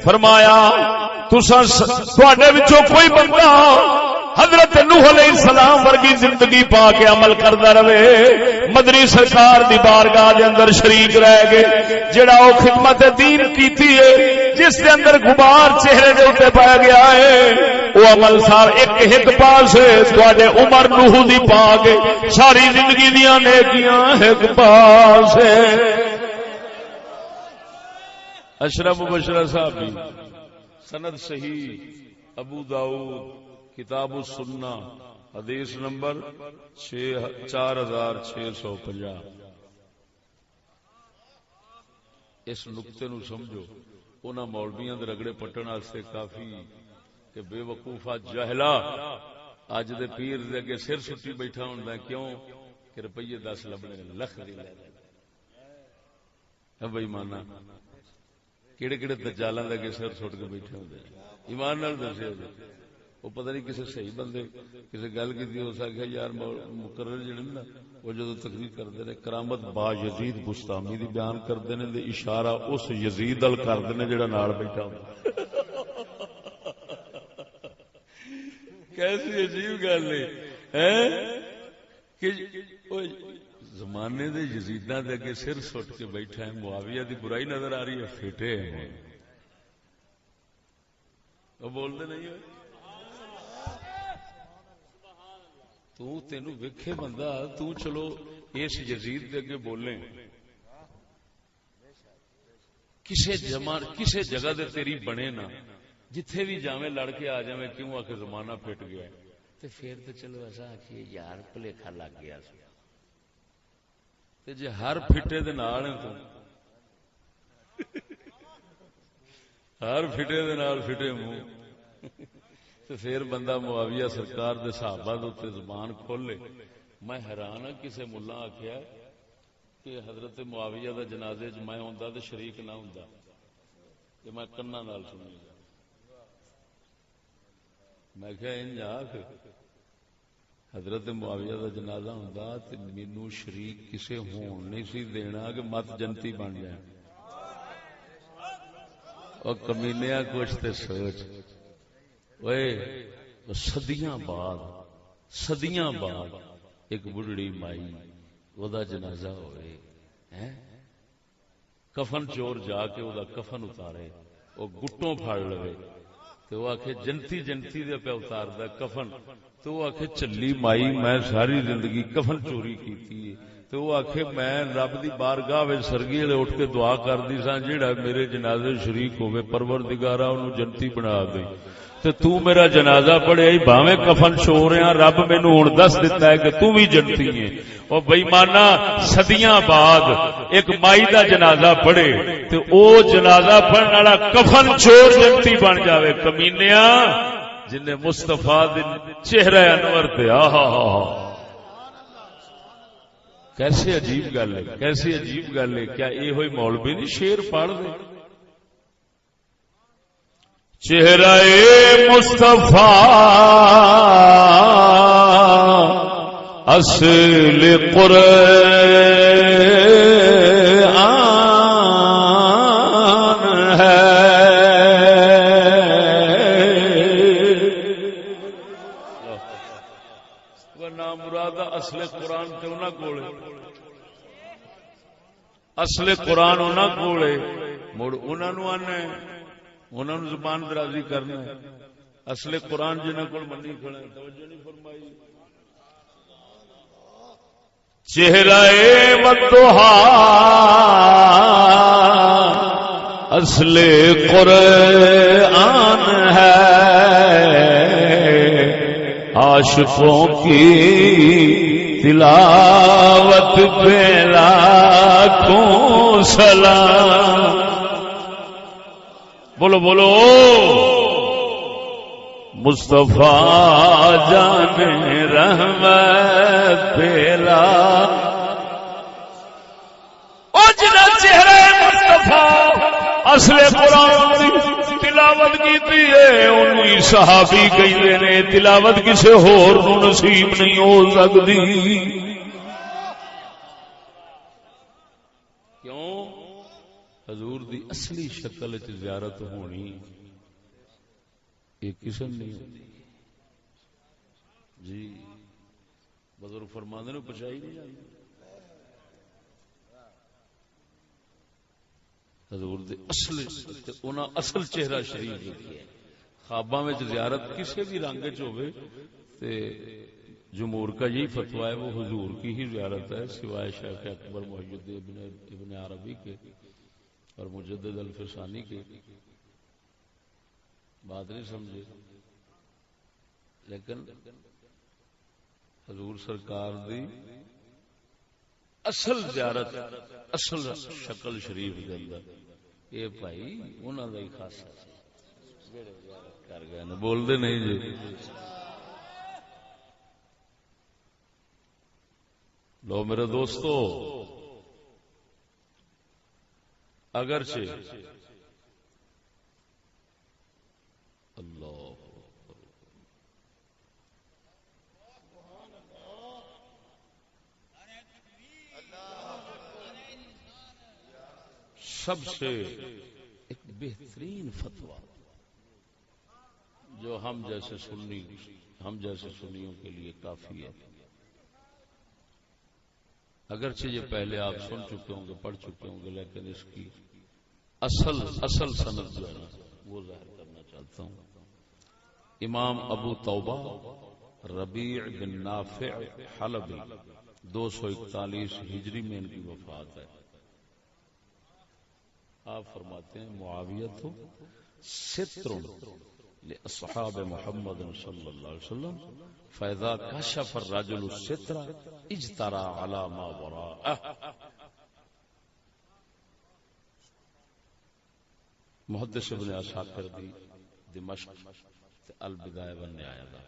فرمایا تساں تواڈے وچوں کوئی بندہ حضرت نوح علیہ السلام ورگی زندگی پا کے عمل کردا رہے مدنی سرکار دی بارگاہ دے اندر شریک رہ گئے جڑا او خدمت دین کیتی ہے جس دے اندر غبار چہرے دے اوتے پا گیا ہے او عمل سار ایک پاس ہے تواڈے عمر نوح دی پا کے ساری زندگی دیاں نیکیاں ایک پاس ہے. اشرف مبشرہ صاحب سند صحیح ابو داؤد کتاب السنہ حدیث نمبر 4650. اس نقطے نو سمجھو انہاں مولویاں دے رگڑے پٹن واسطے کافی کہ بے وقوفا جاہلا اج دے پیر دے اگے سر سٹی بیٹھا ہوندا ہے. کیوں کہ روپیے 10 لبنے لکھ دی لے ہے بھائی مانا کیڑے کیڑے دجالاں دے اگے سر سٹ کے بیٹھے ہوندے ایمان نال دسیا جی. وہ پتہ نہیں کسی صحیح بندے کسی گل کی ہو سکے یار مقرر جڑے نا وہ جدو تقریر کرتے ہیں کرامت با یزید بستامی دی بیان کرتے ہیں تے اشارہ اس یزید ال کرتے ہیں جڑا نال بیٹھا ہو. کیسی عجیب گل ہے کہ زمانے دے یزیداں دے اگے سر سٹ کے بیٹھا ہے، معاویہ دی برائی نظر آ رہی ہے، پھٹے ہیں وہ بولتے نہیں ہوئے تینوں ویکھے بندہ تو چلو اس یزید دے اگے بولے کسے جگہ دے تیری بنے نا، جتھے بھی جاویں لڑ کے آ جاویں، کیوں آ کے زمانہ پھٹ گیا تے پھر تے چلو ایسا آکھیے یار بھلیکھا لگ گیا سی، تے جے ہر پھٹے دے نال ہیں تو ہر پھٹے دے نال پھٹے منہ تے پھر بندہ معاویہ سرکار دے صحابہ دے تے زبان کھولے۔ میں حیران ہاں کسے ملا آکھیا کہ حضرت معاویہ دا جنازے چ میں ہوندا تے شریک نہ ہوندا، کہ میں کنا نال سنی گا۔ میں کہا انج آکھ حضرت معاویہ دا جنازہ ہوندا تے مینوں شریک کسے ہون نہیں سی دینا کہ مت جنتی بن جائے۔ او کمینیا کچھ تے سوچ اوئے صدیاں بعد ایک بڑھڑی مائی او دا جنازہ ہوئے، کفن چور جا کے او دا کفن اتارے، او گٹوں پھاڑ لوے تو وہ آکھے جنتی جنتی دے پہ اتار دا کفن، تو وہ آکھے چلی مائی میں ساری زندگی کفن چوری کیتی ہے، تو وہ آکھے میں رب دی بارگاہ وچ سرگی والے اٹھ کے دعا کردی سا جیڑا میرے جنازے شریک ہوے پروردگارا اونوں جنتی بنا دے، تے تو میرا جنازہ پڑھیا ہی بھاویں کفن چور ہاں، رب مینوں ہن دس دتا ہے کہ تو بھی جنتی ہے۔ او بے ایمانا صدیاں بعد ایک مائی دا جنازہ پڑھے تے او جنازہ پڑھن والا کفن چور جنتی بن جاوے، کمینیا جن نے مصطفیٰ دے چہرہ انور تے کیسے عجیب گل ہے، کیسے عجیب گل ہے۔ کیا یہ ہوئی مولوی نہیں شیر پڑھ دے؟ چہرہ مصطفیٰ اصل قرآن ہے، نام مراد اصل قرآن تے انہاں کول، اصل قرآن انہاں کول مڑ انہاں نوں آنے انہاں نوں زبان درازی کرنا، اصل قرآن جنہاں کول منی کھڑے، توجہ نہیں فرمائی۔ چہرہ والضحا اصل قرآن ہے، عاشقوں کی تلاوت پہ لاکھوں سلام، بولو بولو مصطفیٰ جان رحمت پیلا، او جنا چہرہ مصطفیٰ اصل قرآن دی تلاوت کیتی ہے انہوں ہی صحابی کہتے نے، تلاوت کسے ہور نوں نصیب نہیں ہو سکتی۔ کیوں؟ حضور دی اصلی شکل وچ زیارت ہونی ایک قسم نہیں ہوتی جی، بزرگ فرماندے نے پچائی نہیں جاتی۔ حضور دے اصل انہاں اصل چہرہ شریف دیکھیا ہے۔ خواباں وچ زیارت کسی بھی رنگ وچ ہوے تے جمہور کا یہی فتویٰ ہے وہ حضور کی ہی زیارت ہے، سوائے شیخ اکبر محی الدین ابن عربی کے اور مجدد الفسانی کے۔ بات نہیں سمجھے؟ لیکن حضور سرکار دی اصل زیارت اصل شکل شریف دے اندر اے بھائی انہاں دا ہی خاصہ جڑے زیارت کر گئے نے، بول دے نہیں جی۔ لو میرے دوستو، اگرچہ اللہ سب سے ایک بہترین فتویٰ جو ہم جیسے سنیوں کے لیے کافی ہے، اگرچہ یہ پہلے آپ سن چکے ہوں گے، پڑھ چکے ہوں گے، لیکن اس کی اصل سند جو ہے نا وہ ظاہر کرنا چاہتا ہوں۔ امام ابو توبہ ربیع بن نافع حلبی 241 ہجری میں ان کی وفات ہے۔ آپ فرماتے ہیں معاویہ تو ستر لاصحاب محمد صلی اللہ علیہ وسلم فاذا کشف الرجل الستر اجترى على ما وراءه۔ محدث ابن عساکر دی دمشق البدایہ والنہایہ دا